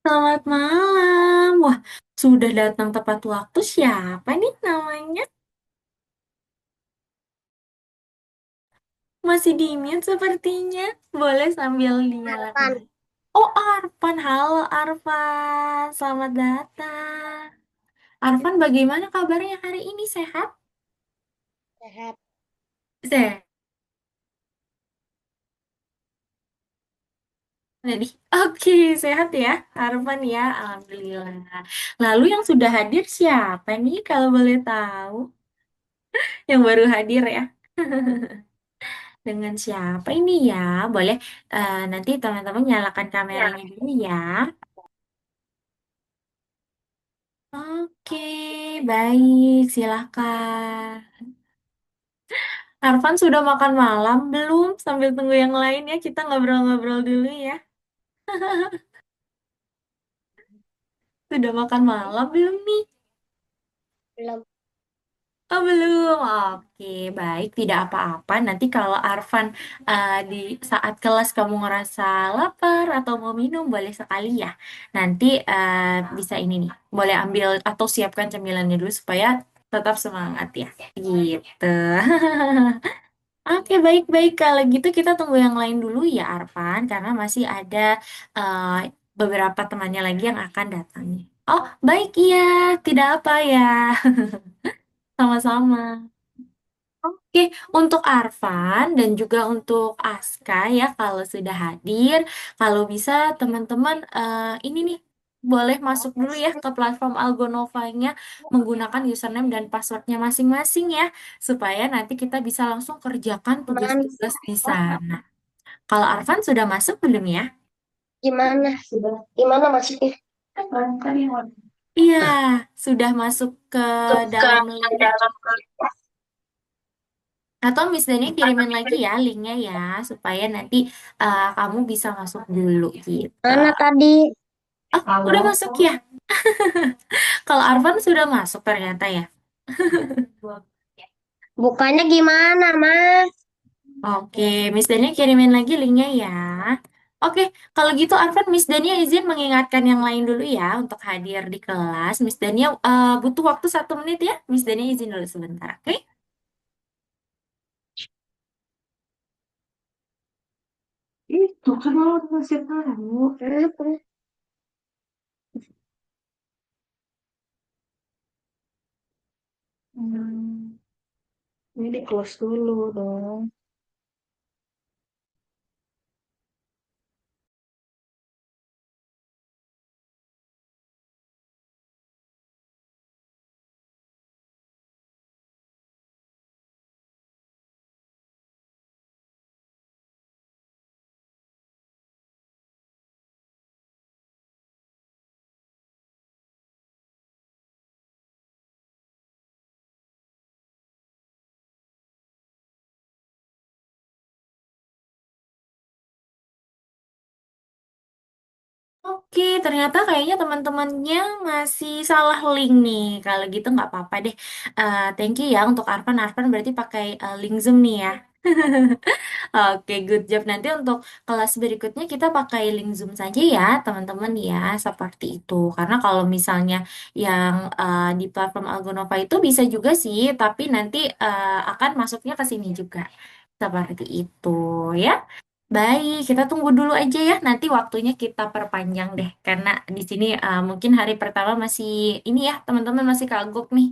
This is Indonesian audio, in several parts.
Selamat malam. Wah, sudah datang tepat waktu. Siapa nih namanya? Masih di mute sepertinya. Boleh sambil dinyalakan. Pan, Oh, Arfan. Halo, Arfan. Selamat datang. Arfan, bagaimana kabarnya hari ini? Sehat? sehat. Sehat. Jadi, oke, sehat ya, Arfan ya. Alhamdulillah. Lalu yang sudah hadir siapa nih kalau boleh tahu? Yang baru hadir ya. Dengan siapa ini ya? Boleh nanti teman-teman nyalakan kameranya dulu ya. Oke, baik, silahkan. Arfan sudah makan malam belum? Sambil tunggu yang lain ya, kita ngobrol-ngobrol dulu ya. Sudah makan malam belum nih? Belum. Oh belum, oke baik tidak apa-apa. Nanti kalau Arfan di saat kelas kamu ngerasa lapar atau mau minum boleh sekali ya. Nanti bisa ini nih, boleh ambil atau siapkan cemilannya dulu supaya tetap semangat ya. Gitu. Oke baik-baik kalau gitu kita tunggu yang lain dulu ya Arfan karena masih ada eh, beberapa temannya lagi yang akan datang. Oh baik iya, tidak apa ya. Sama-sama. Oke, untuk Arfan dan juga untuk Aska ya kalau sudah hadir, kalau bisa teman-teman ini nih boleh masuk dulu ya ke platform Algonova-nya menggunakan username dan passwordnya masing-masing ya, supaya nanti kita bisa langsung kerjakan Gimana? tugas-tugas di sana. Kalau Arfan sudah masuk belum ya? Gimana? Gimana maksudnya? Iya, sudah masuk ke dalam link. Atau Miss Dani kirimin lagi ya linknya ya, supaya nanti kamu bisa masuk dulu gitu. Mana tadi? Oh, udah masuk ya? Kalau Arfan sudah masuk ternyata ya. Bukannya gimana, Mas? Oke, Miss Dani kirimin lagi linknya ya. Oke, kalau gitu Arfan, Miss Dania izin mengingatkan yang lain dulu ya untuk hadir di kelas. Miss Dania butuh waktu 1 menit ya. Miss Dania izin dulu sebentar, oke? Itu kan mau ngasih tahu. Kenapa? Hmm, ini di close dulu dong. Oke, ternyata kayaknya teman-temannya masih salah link nih. Kalau gitu nggak apa-apa deh. Thank you ya untuk Arfan. Arfan berarti pakai link Zoom nih ya. Oke, good job. Nanti untuk kelas berikutnya kita pakai link Zoom saja ya, teman-teman ya, seperti itu. Karena kalau misalnya yang di platform Algonova itu bisa juga sih, tapi nanti akan masuknya ke sini juga. Seperti itu ya. Baik, kita tunggu dulu aja ya. Nanti waktunya kita perpanjang deh. Karena di sini mungkin hari pertama masih ini ya, teman-teman masih kagok nih.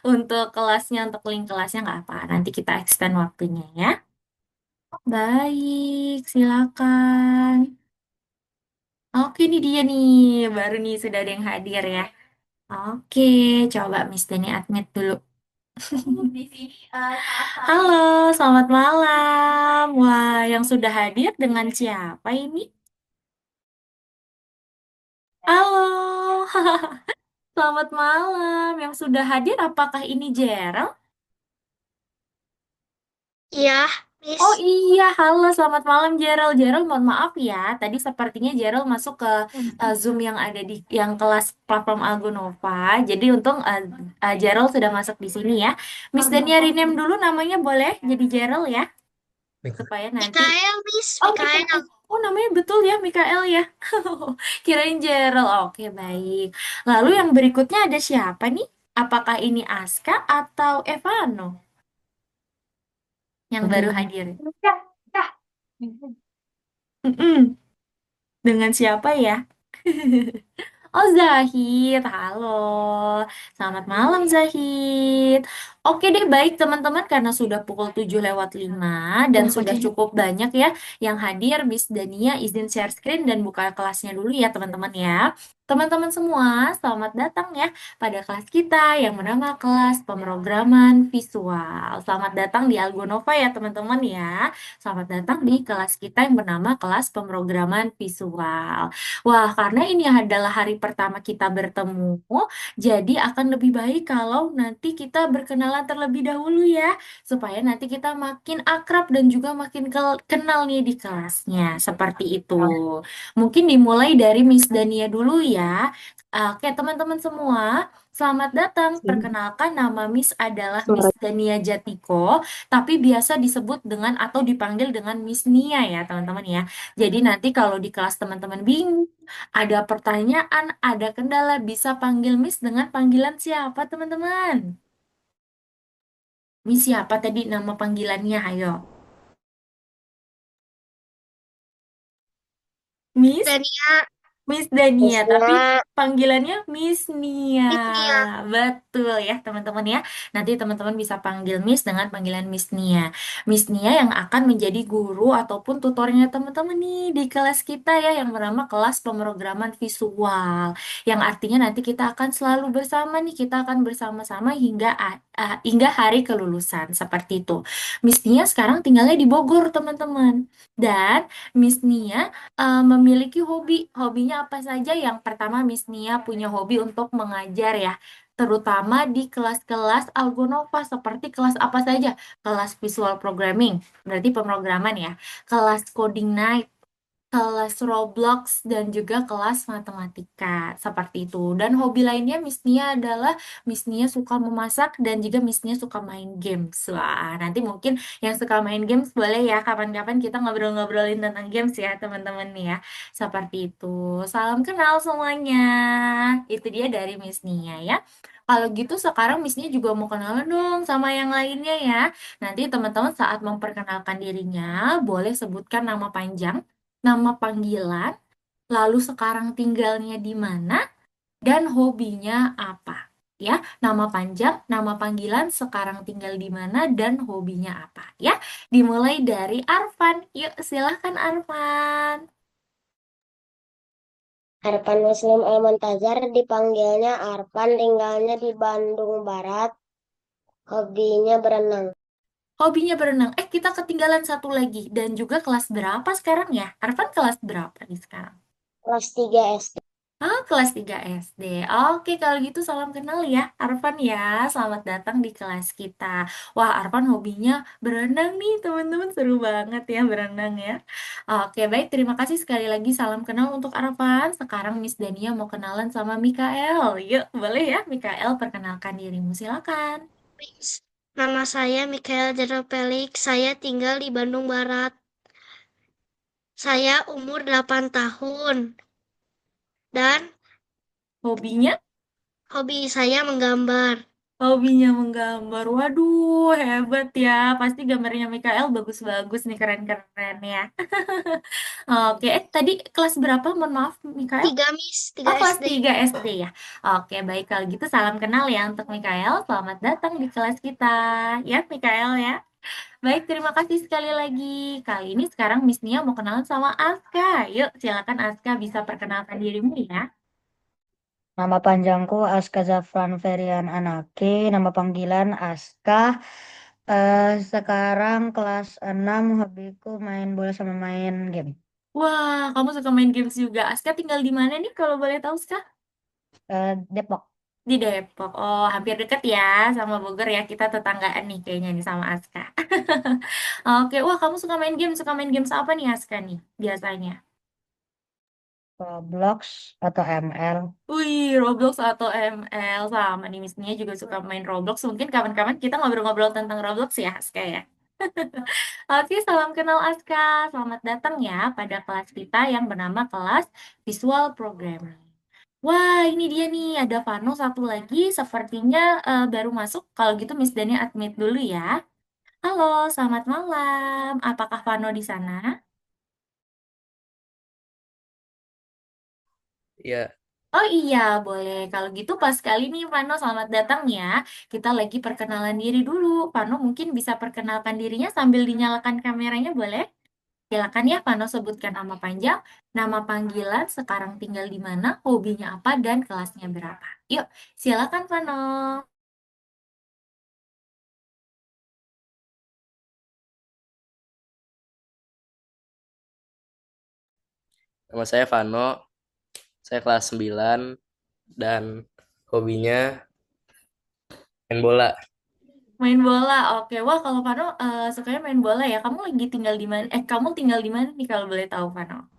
Untuk kelasnya, untuk link kelasnya nggak apa. Nanti kita extend waktunya ya. Baik, silakan. Oke, ini dia nih. Baru nih sudah ada yang hadir ya. Oke, coba Miss Dani admit dulu. Halo, selamat malam. Wah, yang sudah hadir dengan siapa ini? Halo, selamat malam. Yang sudah hadir apakah ini Gerald? Iya, Oh Miss. iya, halo, selamat malam Gerald. Gerald, mohon maaf ya. Tadi sepertinya Gerald masuk ke Zoom yang ada di yang kelas platform Algonova. Jadi untung Gerald sudah masuk di sini ya. Miss Dania rename dulu namanya boleh jadi Gerald ya, supaya nanti. Mikael, Miss. Oh, Mikael. Oh, namanya betul ya, Mikael ya. Kirain Gerald. Oke, baik. Lalu yang berikutnya ada siapa nih? Apakah ini Aska atau Evano yang baru hadir? Mm-mm. Dengan siapa ya? Oh, Zahid. Halo. Selamat malam, Zahid. Oke deh, baik teman-teman. Karena sudah pukul 7 lewat 5 dan sudah cukup banyak ya yang hadir, Miss Dania izin share screen dan buka kelasnya dulu ya, teman-teman ya. Teman-teman semua, selamat datang ya pada kelas kita yang bernama kelas pemrograman visual. Selamat datang di Algonova ya, teman-teman ya. Selamat datang di kelas kita yang bernama kelas pemrograman visual. Wah, karena ini adalah hari pertama kita bertemu, jadi akan lebih baik kalau nanti kita berkenalan terlebih dahulu ya, supaya nanti kita makin akrab dan juga makin kenal nih di kelasnya. Seperti itu. Mungkin dimulai dari Miss Dania dulu ya. Oke, teman-teman semua, selamat datang. Perkenalkan nama Miss adalah Miss Dania Jatiko, tapi biasa disebut dengan atau dipanggil dengan Miss Nia ya, teman-teman ya. Jadi nanti kalau di kelas teman-teman bingung, ada pertanyaan, ada kendala, bisa panggil Miss dengan panggilan siapa, teman-teman? Miss siapa tadi nama panggilannya? Ayo. Miss? Dania, Miss Dania, tapi Misnya, panggilannya Miss Nia. Misnya. Betul ya, teman-teman ya. Nanti teman-teman bisa panggil Miss dengan panggilan Miss Nia. Miss Nia yang akan menjadi guru ataupun tutornya teman-teman nih di kelas kita ya yang bernama kelas pemrograman visual. Yang artinya nanti kita akan selalu bersama nih, kita akan bersama-sama hingga hari kelulusan seperti itu. Miss Nia sekarang tinggalnya di Bogor, teman-teman. Dan Miss Nia memiliki hobi. Hobinya apa saja? Yang pertama, Miss Nia punya hobi untuk mengajar ya, terutama di kelas-kelas Algonova. Seperti kelas apa saja? Kelas visual programming, berarti pemrograman ya. Kelas coding night, kelas Roblox, dan juga kelas matematika. Seperti itu. Dan hobi lainnya Miss Nia adalah Miss Nia suka memasak dan juga Miss Nia suka main games. Wah, nanti mungkin yang suka main games boleh ya kapan-kapan kita ngobrol-ngobrolin tentang games ya teman-teman nih ya. Seperti itu. Salam kenal semuanya. Itu dia dari Miss Nia ya. Kalau gitu sekarang Miss Nia juga mau kenalan dong sama yang lainnya ya. Nanti teman-teman saat memperkenalkan dirinya boleh sebutkan nama panjang, nama panggilan, lalu sekarang tinggalnya di mana, dan hobinya apa. Ya, nama panjang, nama panggilan, sekarang tinggal di mana, dan hobinya apa. Ya, dimulai dari Arfan. Yuk, silahkan Arfan. Arfan Muslim Al-Muntazar dipanggilnya Arfan, tinggalnya di Bandung Barat, hobinya berenang. Hobinya berenang. Kita ketinggalan satu lagi. Dan juga kelas berapa sekarang ya? Arfan kelas berapa nih sekarang? Kelas 3 SD. Oh, kelas 3 SD. Oke, kalau gitu salam kenal ya, Arfan ya. Selamat datang di kelas kita. Wah, Arfan hobinya berenang nih, teman-teman. Seru banget ya berenang ya. Oke, baik. Terima kasih sekali lagi. Salam kenal untuk Arfan. Sekarang Miss Dania mau kenalan sama Mikael. Yuk, boleh ya, Mikael, perkenalkan dirimu. Silakan. Nama saya Mikael Jero Pelik, saya tinggal di Bandung Barat. Saya umur 8 tahun dan Hobinya? hobi saya menggambar. Hobinya menggambar. Waduh, hebat ya. Pasti gambarnya Mikael bagus-bagus nih, keren-keren ya. Oke, tadi kelas berapa? Mohon maaf, Mikael. 3 Miss, Oh, 3 kelas SD. 3 SD ya. Oke, baik kalau gitu salam kenal ya untuk Mikael. Selamat datang di kelas kita. Ya, Mikael ya. Baik, terima kasih sekali lagi. Kali ini sekarang Miss Nia mau kenalan sama Aska. Yuk, silakan Aska bisa perkenalkan dirimu ya. Nama panjangku Aska Zafran Ferian Anake, nama panggilan Aska. Sekarang kelas 6, hobiku main bola sama main game. Wah, kamu suka main games juga. Aska tinggal di mana nih kalau boleh tahu, Ska? Depok. Di Depok. Oh, hampir deket ya sama Bogor ya. Kita tetanggaan nih kayaknya nih sama Aska. Oke, wah kamu suka main games apa nih Aska nih biasanya? Roblox atau ML. Wih, Roblox atau ML sama nih Miss Nia juga suka main Roblox. Mungkin kapan-kapan kita ngobrol-ngobrol tentang Roblox ya, Aska ya. Oke, salam kenal Aska. Selamat datang ya pada kelas kita yang bernama kelas Visual Programming. Wah, ini dia nih, ada Vano satu lagi, sepertinya baru masuk. Kalau gitu Miss Dani admit dulu ya. Halo, selamat malam. Apakah Vano di sana? Ya, Oh iya, boleh. Kalau gitu pas kali nih, Vano, selamat datang ya. Kita lagi perkenalan diri dulu. Vano mungkin bisa perkenalkan dirinya sambil dinyalakan kameranya, boleh? Silakan ya, Vano sebutkan nama panjang, nama panggilan, sekarang tinggal di mana, hobinya apa, dan kelasnya berapa. Yuk, silakan Vano. nama saya Vano, saya kelas 9 dan hobinya main bola. Main bola, oke. Wah, kalau Vano sukanya main bola ya. Kamu lagi tinggal di mana? Kamu tinggal di mana nih kalau boleh tahu, Vano?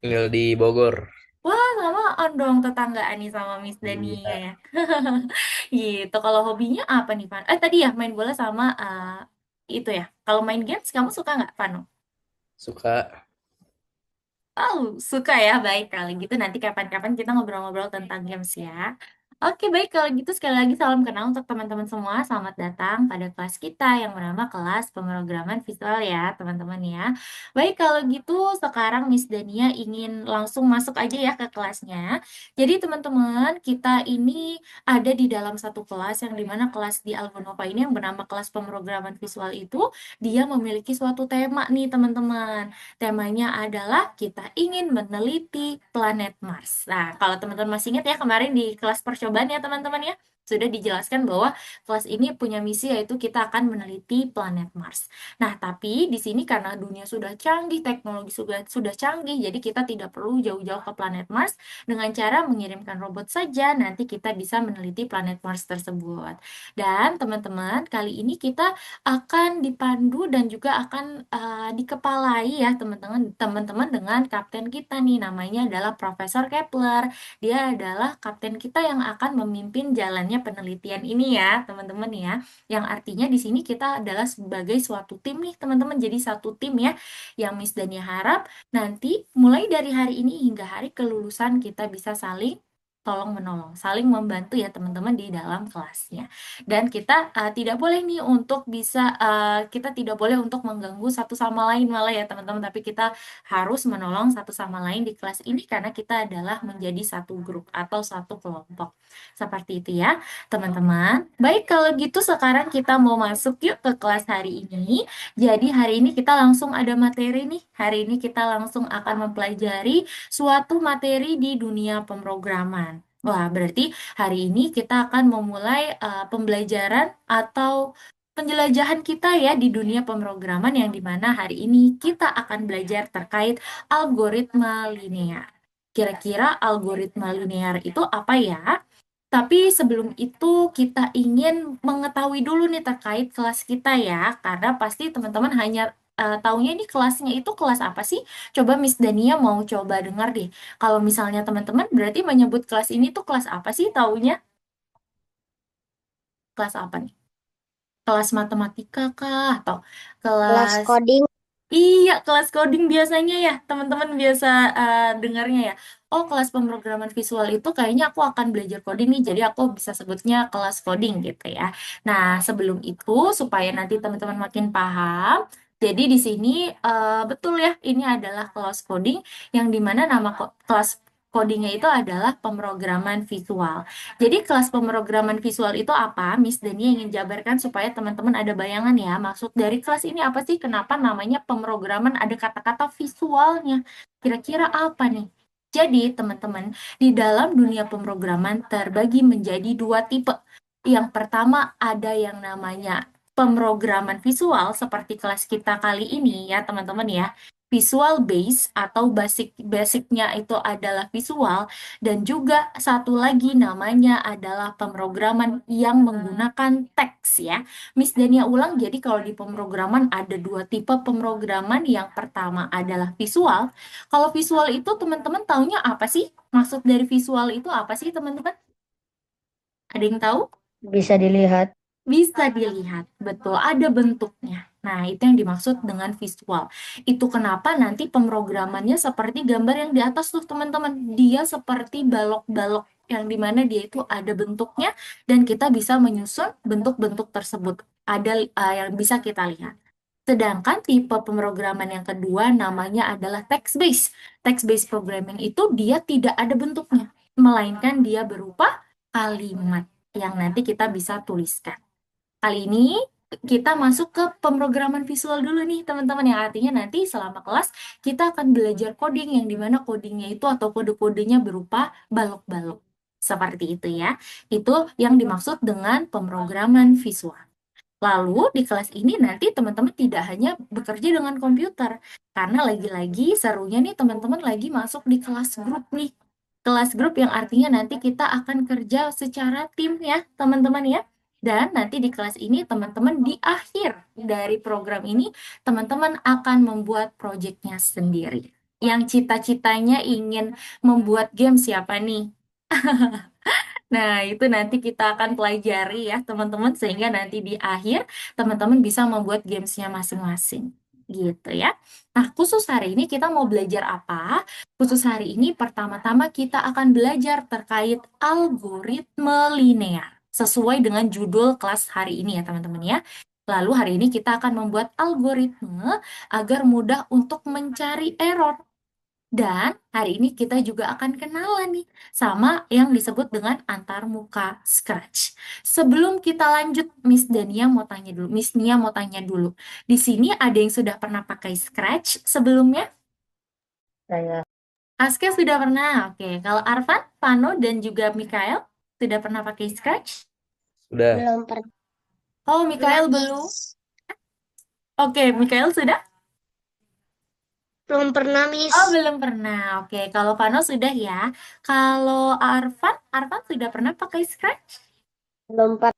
Tinggal di Bogor. Wah, sama dong tetanggaan nih sama Miss Dania Iya, ya. Gitu. Kalau hobinya apa nih, Vano? Tadi ya main bola sama itu ya. Kalau main games, kamu suka nggak, Vano? suka. Oh, suka ya. Baik, kalau gitu nanti kapan-kapan kita ngobrol-ngobrol tentang games ya. Oke, baik. Kalau gitu sekali lagi salam kenal untuk teman-teman semua. Selamat datang pada kelas kita yang bernama kelas pemrograman visual ya, teman-teman ya. Baik, kalau gitu sekarang Miss Dania ingin langsung masuk aja ya ke kelasnya. Jadi teman-teman, kita ini ada di dalam satu kelas yang dimana kelas di Algonova ini yang bernama kelas pemrograman visual itu, dia memiliki suatu tema nih teman-teman. Temanya adalah kita ingin meneliti planet Mars. Nah, kalau teman-teman masih ingat ya kemarin di kelas percobaan ya teman-teman ya, sudah dijelaskan bahwa kelas ini punya misi yaitu kita akan meneliti planet Mars. Nah, tapi di sini karena dunia sudah canggih, teknologi sudah canggih, jadi kita tidak perlu jauh-jauh ke planet Mars dengan cara mengirimkan robot saja nanti kita bisa meneliti planet Mars tersebut. Dan teman-teman, kali ini kita akan dipandu dan juga akan dikepalai ya teman-teman dengan kapten kita nih namanya adalah Profesor Kepler. Dia adalah kapten kita yang akan memimpin jalannya penelitian ini ya teman-teman ya. Yang artinya di sini kita adalah sebagai suatu tim nih teman-teman, jadi satu tim ya yang Miss Dania harap nanti mulai dari hari ini hingga hari kelulusan kita bisa saling tolong menolong, saling membantu ya teman-teman di dalam kelasnya. Dan kita tidak boleh nih untuk kita tidak boleh untuk mengganggu satu sama lain malah ya teman-teman, tapi kita harus menolong satu sama lain di kelas ini karena kita adalah menjadi satu grup atau satu kelompok. Seperti itu ya teman-teman. Baik, kalau gitu sekarang kita mau masuk yuk ke kelas hari ini. Jadi hari ini kita langsung ada materi nih. Hari ini kita langsung akan mempelajari suatu materi di dunia pemrograman. Wah, berarti hari ini kita akan memulai pembelajaran atau penjelajahan kita ya di dunia pemrograman yang dimana hari ini kita akan belajar terkait algoritma linear. Kira-kira algoritma linear itu apa ya? Tapi sebelum itu kita ingin mengetahui dulu nih terkait kelas kita ya, karena pasti teman-teman hanya taunya ini kelasnya itu kelas apa sih? Coba Miss Dania mau coba dengar deh. Kalau misalnya teman-teman berarti menyebut kelas ini tuh kelas apa sih taunya? Kelas apa nih? Kelas matematika kah? Atau Kelas kelas... coding. Iya, kelas coding biasanya ya, teman-teman biasa dengarnya ya. Oh, kelas pemrograman visual itu kayaknya aku akan belajar coding nih, jadi aku bisa sebutnya kelas coding gitu ya. Nah, sebelum itu, supaya nanti teman-teman makin paham, jadi di sini betul ya, ini adalah kelas coding, yang dimana nama kelas codingnya itu adalah pemrograman visual. Jadi kelas pemrograman visual itu apa? Miss Dani ingin jabarkan supaya teman-teman ada bayangan ya. Maksud dari kelas ini apa sih? Kenapa namanya pemrograman ada kata-kata visualnya? Kira-kira apa nih? Jadi teman-teman, di dalam dunia pemrograman terbagi menjadi dua tipe. Yang pertama ada yang namanya pemrograman visual seperti kelas kita kali ini ya teman-teman ya. Visual base atau basicnya itu adalah visual, dan juga satu lagi namanya adalah pemrograman yang menggunakan teks ya. Miss Dania ulang, jadi kalau di pemrograman ada dua tipe pemrograman. Yang pertama adalah visual. Kalau visual itu teman-teman taunya apa sih? Maksud dari visual itu apa sih teman-teman? Ada yang tahu? Bisa dilihat. Bisa dilihat, betul, ada bentuknya. Nah, itu yang dimaksud dengan visual. Itu kenapa nanti pemrogramannya seperti gambar yang di atas tuh, teman-teman. Dia seperti balok-balok yang dimana dia itu ada bentuknya dan kita bisa menyusun bentuk-bentuk tersebut. Ada yang bisa kita lihat. Sedangkan tipe pemrograman yang kedua namanya adalah text-based. Text-based programming itu dia tidak ada bentuknya, melainkan dia berupa kalimat yang nanti kita bisa tuliskan. Kali ini kita masuk ke pemrograman visual dulu nih teman-teman, yang artinya nanti selama kelas kita akan belajar coding yang dimana codingnya itu atau kode-kodenya berupa balok-balok. Seperti itu ya. Itu yang dimaksud dengan pemrograman visual. Lalu di kelas ini nanti teman-teman tidak hanya bekerja dengan komputer, karena lagi-lagi serunya nih teman-teman lagi masuk di kelas grup nih. Kelas grup yang artinya nanti kita akan kerja secara tim ya teman-teman ya. Dan nanti di kelas ini teman-teman di akhir dari program ini teman-teman akan membuat proyeknya sendiri. Yang cita-citanya ingin membuat game siapa nih? Nah, itu nanti kita akan pelajari ya, teman-teman, sehingga nanti di akhir teman-teman bisa membuat gamesnya masing-masing. Gitu ya. Nah, khusus hari ini kita mau belajar apa? Khusus hari ini pertama-tama kita akan belajar terkait algoritma linear. Sesuai dengan judul kelas hari ini ya, teman-teman ya. Lalu hari ini kita akan membuat algoritma agar mudah untuk mencari error. Dan hari ini kita juga akan kenalan nih sama yang disebut dengan antarmuka Scratch. Sebelum kita lanjut, Miss Dania mau tanya dulu, Miss Nia mau tanya dulu. Di sini ada yang sudah pernah pakai Scratch sebelumnya? Saya Aska sudah pernah. Oke, kalau Arfan, Pano, dan juga Mikael sudah pernah pakai Scratch? Sudah. Belum pernah, Oh, Mikael belum. Miss. Oke, Mikael sudah? Belum pernah, Oh, Miss. belum pernah. Oke, kalau Pano sudah ya. Kalau Arfan sudah pernah pakai Scratch? Belum pernah.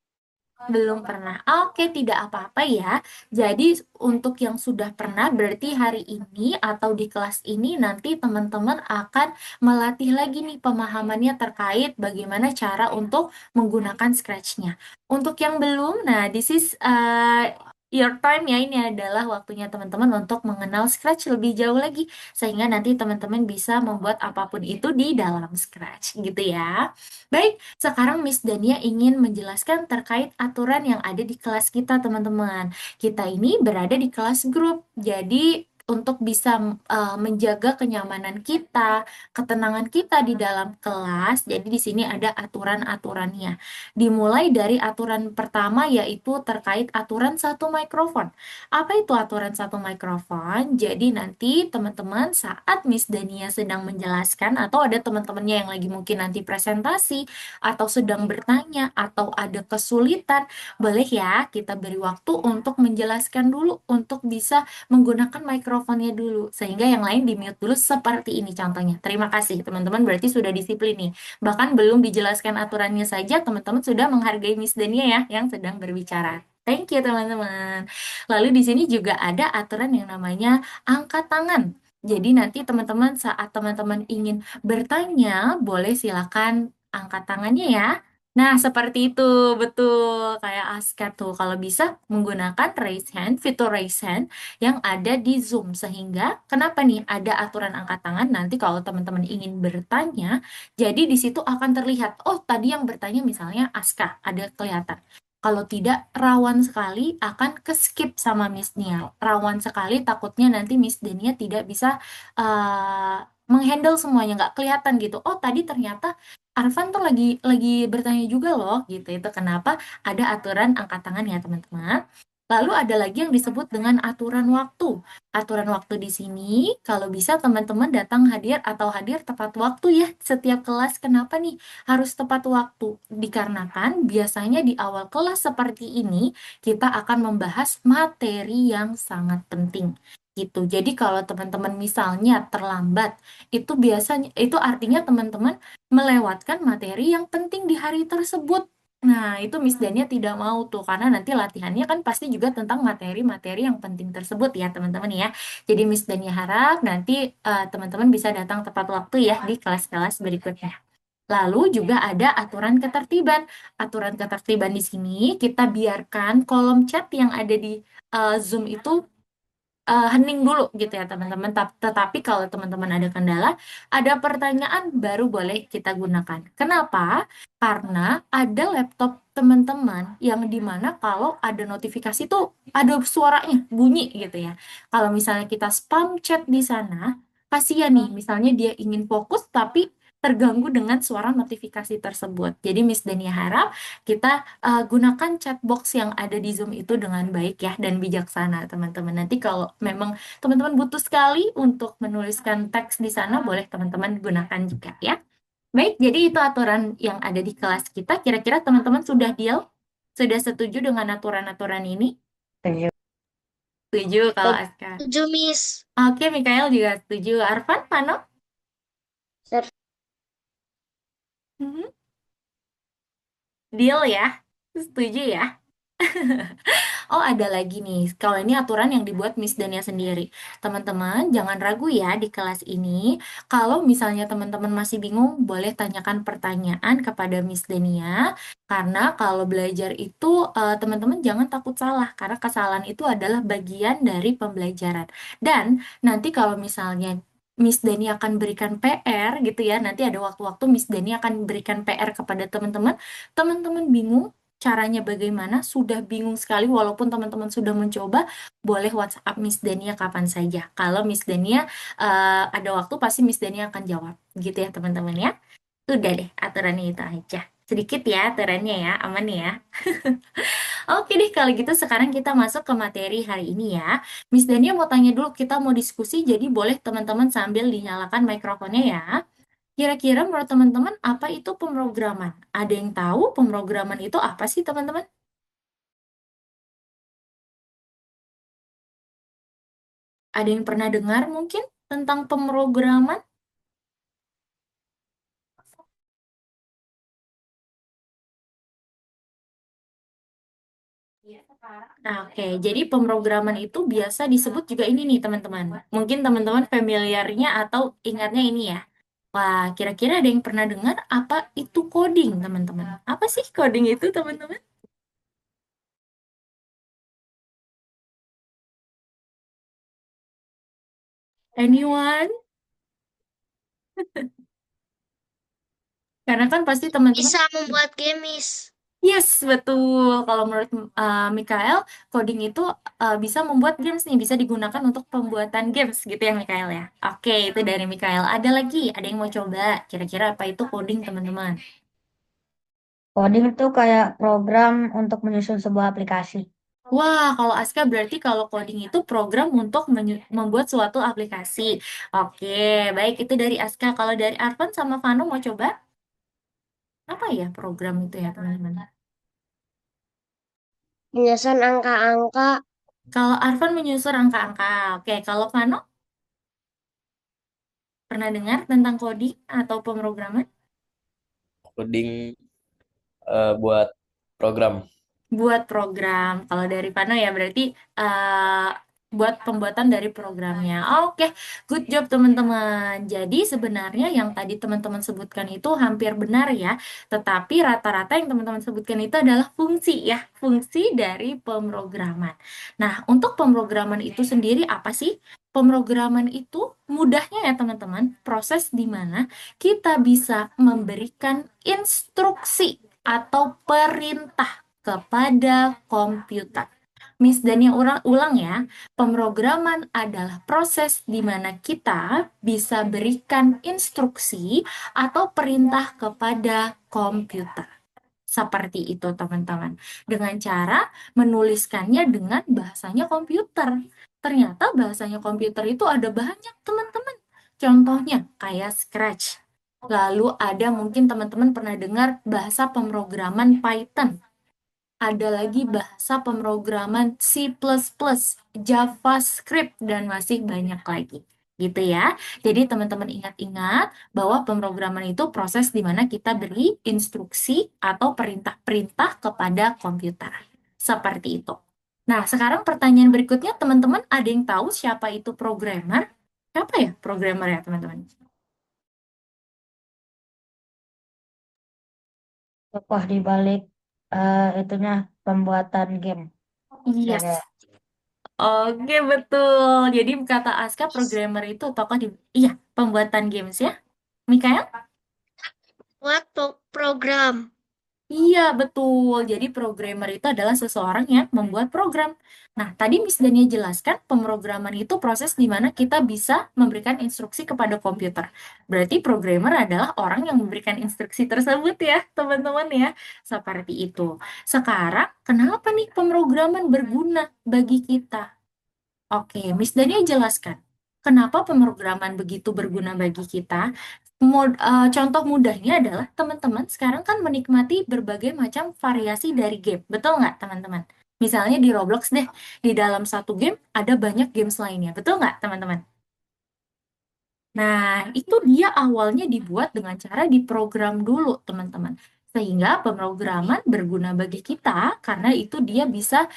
Belum pernah. Oke, tidak apa-apa ya. Jadi untuk yang sudah pernah, berarti hari ini atau di kelas ini nanti teman-teman akan melatih lagi nih pemahamannya terkait bagaimana cara untuk menggunakan Scratch-nya. Untuk yang belum, nah this is your time ya. Ini adalah waktunya teman-teman untuk mengenal Scratch lebih jauh lagi. Sehingga nanti teman-teman bisa membuat apapun itu di dalam Scratch gitu ya. Baik, sekarang Miss Dania ingin menjelaskan terkait aturan yang ada di kelas kita, teman-teman. Kita ini berada di kelas grup, jadi untuk bisa menjaga kenyamanan kita, ketenangan kita di dalam kelas, jadi di sini ada aturan-aturannya. Dimulai dari aturan pertama yaitu terkait aturan satu mikrofon. Apa itu aturan satu mikrofon? Jadi nanti teman-teman saat Miss Dania sedang menjelaskan atau ada teman-temannya yang lagi mungkin nanti presentasi atau sedang bertanya atau ada kesulitan, boleh ya kita beri waktu untuk menjelaskan dulu untuk bisa menggunakan mikrofonnya dulu sehingga yang lain di-mute dulu seperti ini contohnya. Terima kasih teman-teman, berarti sudah disiplin nih. Bahkan belum dijelaskan aturannya saja teman-teman sudah menghargai Miss Dania ya yang sedang berbicara. Thank you teman-teman. Lalu di sini juga ada aturan yang namanya angkat tangan. Jadi nanti teman-teman saat teman-teman ingin bertanya, boleh silakan angkat tangannya ya. Nah, seperti itu, betul. Kayak Aska tuh, kalau bisa menggunakan raise hand, fitur raise hand yang ada di Zoom. Sehingga, kenapa nih ada aturan angkat tangan? Nanti kalau teman-teman ingin bertanya, jadi di situ akan terlihat, oh tadi yang bertanya misalnya Aska, ada kelihatan. Kalau tidak, rawan sekali akan ke-skip sama Miss Nia. Rawan sekali takutnya nanti Miss Dania tidak bisa menghandle semuanya, nggak kelihatan gitu. Oh, tadi ternyata Arfan tuh lagi bertanya juga loh, gitu. Itu kenapa ada aturan angkat tangan ya, teman-teman. Lalu ada lagi yang disebut dengan aturan waktu. Aturan waktu di sini, kalau bisa teman-teman datang hadir atau hadir tepat waktu ya setiap kelas. Kenapa nih harus tepat waktu? Dikarenakan biasanya di awal kelas seperti ini, kita akan membahas materi yang sangat penting gitu. Jadi kalau teman-teman misalnya terlambat, itu biasanya itu artinya teman-teman melewatkan materi yang penting di hari tersebut. Nah, itu Miss Dania tidak mau tuh, karena nanti latihannya kan pasti juga tentang materi-materi yang penting tersebut ya, teman-teman ya. Jadi Miss Dania harap nanti teman-teman bisa datang tepat waktu ya di kelas-kelas berikutnya. Lalu juga ada aturan ketertiban. Aturan ketertiban di sini kita biarkan kolom chat yang ada di Zoom itu hening dulu gitu ya teman-teman. Tetapi kalau teman-teman ada kendala, ada pertanyaan baru boleh kita gunakan. Kenapa? Karena ada laptop teman-teman yang dimana kalau ada notifikasi tuh ada suaranya bunyi gitu ya. Kalau misalnya kita spam chat di sana, kasihan nih. Misalnya dia ingin fokus tapi terganggu dengan suara notifikasi tersebut. Jadi Miss Dania harap kita gunakan chatbox yang ada di Zoom itu dengan baik ya dan bijaksana, teman-teman. Nanti kalau memang teman-teman butuh sekali untuk menuliskan teks di sana, boleh teman-teman gunakan juga ya. Baik, jadi itu aturan yang ada di kelas kita. Kira-kira teman-teman sudah deal? Sudah setuju dengan aturan-aturan ini? Setuju. Setuju kalau Aska. Setuju, Miss. Oke, Mikael juga setuju. Arfan, Pano? Ser- Mhm. Deal ya? Setuju ya? Oh, ada lagi nih. Kalau ini aturan yang dibuat Miss Dania sendiri. Teman-teman, jangan ragu ya di kelas ini. Kalau misalnya teman-teman masih bingung, boleh tanyakan pertanyaan kepada Miss Dania. Karena kalau belajar itu, teman-teman jangan takut salah. Karena kesalahan itu adalah bagian dari pembelajaran. Dan nanti kalau misalnya Miss Dani akan berikan PR gitu ya. Nanti ada waktu-waktu Miss Dani akan berikan PR kepada teman-teman. Teman-teman bingung caranya bagaimana, sudah bingung sekali walaupun teman-teman sudah mencoba, boleh WhatsApp Miss Dania kapan saja. Kalau Miss Dania ada waktu, pasti Miss Dania akan jawab. Gitu ya teman-teman ya. Udah deh, aturannya itu aja. Sedikit ya aturannya ya, aman ya. Oke deh, kalau gitu sekarang kita masuk ke materi hari ini ya. Miss Dania mau tanya dulu, kita mau diskusi, jadi boleh teman-teman sambil dinyalakan mikrofonnya ya. Kira-kira menurut teman-teman apa itu pemrograman? Ada yang tahu pemrograman itu apa sih teman-teman? Ada yang pernah dengar mungkin tentang pemrograman? Nah, oke, jadi pemrograman itu biasa disebut juga ini nih teman-teman. Mungkin teman-teman familiarnya atau ingatnya ini ya. Wah, kira-kira ada yang pernah dengar apa itu coding, teman-teman? Apa sih coding itu, teman-teman? Anyone? Karena kan pasti teman-teman. Bisa membuat game, Miss. Yes, betul. Kalau menurut Mikael, coding itu bisa membuat games nih, bisa digunakan untuk pembuatan games gitu ya Mikael ya. Oke, itu dari Mikael. Ada lagi, ada yang mau coba? Kira-kira apa itu coding teman-teman? Coding itu kayak program untuk menyusun sebuah aplikasi. Wah, kalau Aska berarti kalau coding itu program untuk membuat suatu aplikasi. Oke, baik itu dari Aska. Kalau dari Arvan sama Vano mau coba? Apa ya program itu ya teman-teman? Penyusun angka-angka. Kalau Arvan menyusun angka-angka. Oke, kalau Vano pernah dengar tentang coding atau pemrograman? Coding buat program. Buat program. Kalau dari Pano ya berarti buat pembuatan dari programnya. Oke, good job teman-teman. Jadi sebenarnya yang tadi teman-teman sebutkan itu hampir benar ya. Tetapi rata-rata yang teman-teman sebutkan itu adalah fungsi ya, fungsi dari pemrograman. Nah, untuk pemrograman itu sendiri apa sih? Pemrograman itu mudahnya ya teman-teman, proses di mana kita bisa memberikan instruksi atau perintah kepada komputer. Miss Dania ulang ya, pemrograman adalah proses di mana kita bisa berikan instruksi atau perintah kepada komputer. Seperti itu, teman-teman. Dengan cara menuliskannya dengan bahasanya komputer. Ternyata bahasanya komputer itu ada banyak, teman-teman. Contohnya kayak Scratch. Lalu ada mungkin teman-teman pernah dengar bahasa pemrograman Python, ada lagi bahasa pemrograman C++, JavaScript, dan masih banyak lagi. Gitu ya. Jadi teman-teman ingat-ingat bahwa pemrograman itu proses di mana kita beri instruksi atau perintah-perintah kepada komputer. Seperti itu. Nah, sekarang pertanyaan berikutnya, teman-teman ada yang tahu siapa itu programmer? Siapa ya programmer ya, teman-teman? Tokoh di balik itunya pembuatan game. Ya Yes. kayak Oke, betul. Jadi kata Aska, programmer itu tokoh di... Iya, pembuatan games ya. Mikael? Buat program. Iya, betul. Jadi programmer itu adalah seseorang yang membuat program. Nah, tadi Miss Dania jelaskan pemrograman itu proses di mana kita bisa memberikan instruksi kepada komputer. Berarti programmer adalah orang yang memberikan instruksi tersebut ya, teman-teman ya. Seperti itu. Sekarang, kenapa nih pemrograman berguna bagi kita? Oke, Miss Dania jelaskan. Kenapa pemrograman begitu berguna bagi kita? Contoh mudahnya adalah teman-teman sekarang kan menikmati berbagai macam variasi dari game. Betul nggak, teman-teman? Misalnya di Roblox deh, di dalam satu game ada banyak games lainnya. Betul nggak, teman-teman? Nah, itu dia awalnya dibuat dengan cara diprogram dulu, teman-teman. Sehingga pemrograman berguna bagi kita karena itu dia bisa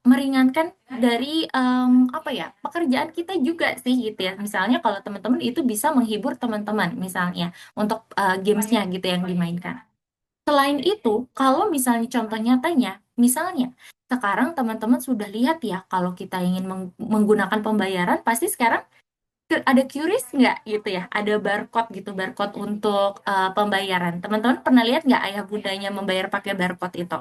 meringankan dari apa ya, pekerjaan kita juga sih gitu ya. Misalnya kalau teman-teman itu bisa menghibur teman-teman misalnya untuk gamesnya gitu yang dimainkan. Selain itu, kalau misalnya contoh nyatanya, misalnya sekarang teman-teman sudah lihat ya kalau kita ingin menggunakan pembayaran, pasti sekarang ada QRIS nggak gitu ya? Ada barcode gitu, barcode untuk pembayaran. Teman-teman pernah lihat nggak ayah bundanya membayar pakai barcode itu?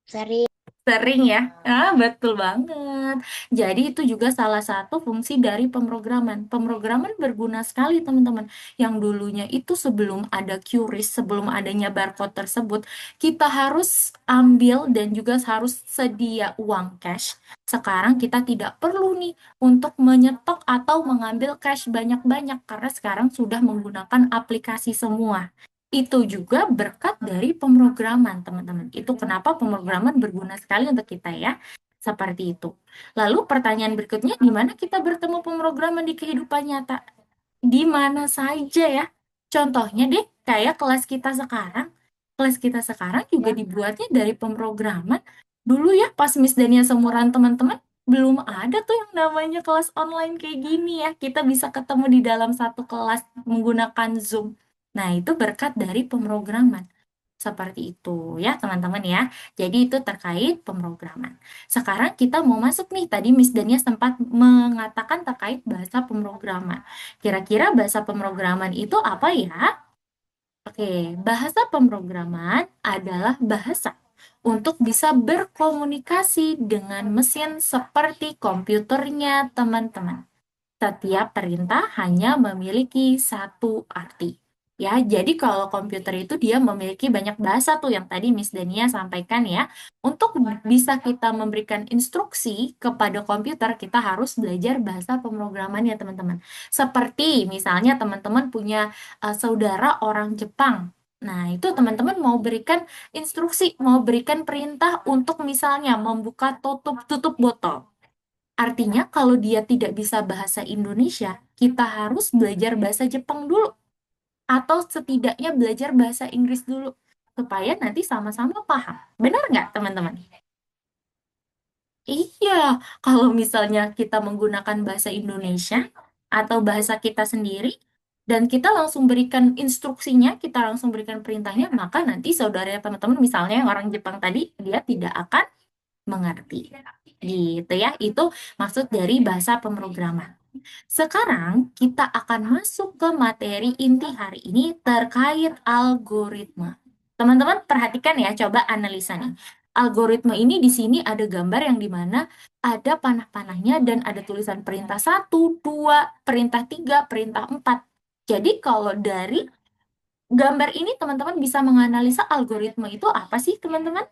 Sering. Sering ya? Ah, betul banget. Jadi itu juga salah satu fungsi dari pemrograman. Pemrograman berguna sekali, teman-teman. Yang dulunya itu sebelum ada QRIS, sebelum adanya barcode tersebut, kita harus ambil dan juga harus sedia uang cash. Sekarang kita tidak perlu nih untuk menyetok atau mengambil cash banyak-banyak karena sekarang sudah menggunakan aplikasi semua. Itu juga berkat dari pemrograman, teman-teman. Itu kenapa pemrograman berguna sekali untuk kita ya. Seperti itu. Lalu pertanyaan berikutnya, di mana kita bertemu pemrograman di kehidupan nyata? Di mana saja ya. Contohnya deh, kayak kelas kita sekarang. Kelas kita sekarang juga dibuatnya dari pemrograman. Dulu ya, pas Miss Dania seumuran teman-teman, belum ada tuh yang namanya kelas online kayak gini ya. Kita bisa ketemu di dalam satu kelas menggunakan Zoom. Nah, itu berkat dari pemrograman. Seperti itu ya, teman-teman ya. Jadi itu terkait pemrograman. Sekarang kita mau masuk nih, tadi Miss Dania sempat mengatakan terkait bahasa pemrograman. Kira-kira bahasa pemrograman itu apa ya? Oke, bahasa pemrograman adalah bahasa untuk bisa berkomunikasi dengan mesin seperti komputernya teman-teman. Setiap perintah hanya memiliki satu arti. Ya, jadi kalau komputer itu dia memiliki banyak bahasa tuh yang tadi Miss Dania sampaikan ya. Untuk bisa kita memberikan instruksi kepada komputer, kita harus belajar bahasa pemrograman ya teman-teman. Seperti misalnya teman-teman punya saudara orang Jepang. Nah, itu teman-teman mau berikan instruksi, mau berikan perintah untuk misalnya membuka tutup botol. Artinya, kalau dia tidak bisa bahasa Indonesia, kita harus belajar bahasa Jepang dulu, atau setidaknya belajar bahasa Inggris dulu, supaya nanti sama-sama paham. Benar nggak, teman-teman? Iya, kalau misalnya kita menggunakan bahasa Indonesia atau bahasa kita sendiri, dan kita langsung berikan instruksinya, kita langsung berikan perintahnya, maka nanti saudara teman-teman, misalnya yang orang Jepang tadi, dia tidak akan mengerti. Gitu ya, itu maksud dari bahasa pemrograman. Sekarang kita akan masuk ke materi inti hari ini terkait algoritma. Teman-teman perhatikan ya, coba analisa nih. Algoritma ini di sini ada gambar yang dimana ada panah-panahnya dan ada tulisan perintah 1, 2, perintah 3, perintah 4. Jadi kalau dari gambar ini teman-teman bisa menganalisa algoritma itu apa sih teman-teman?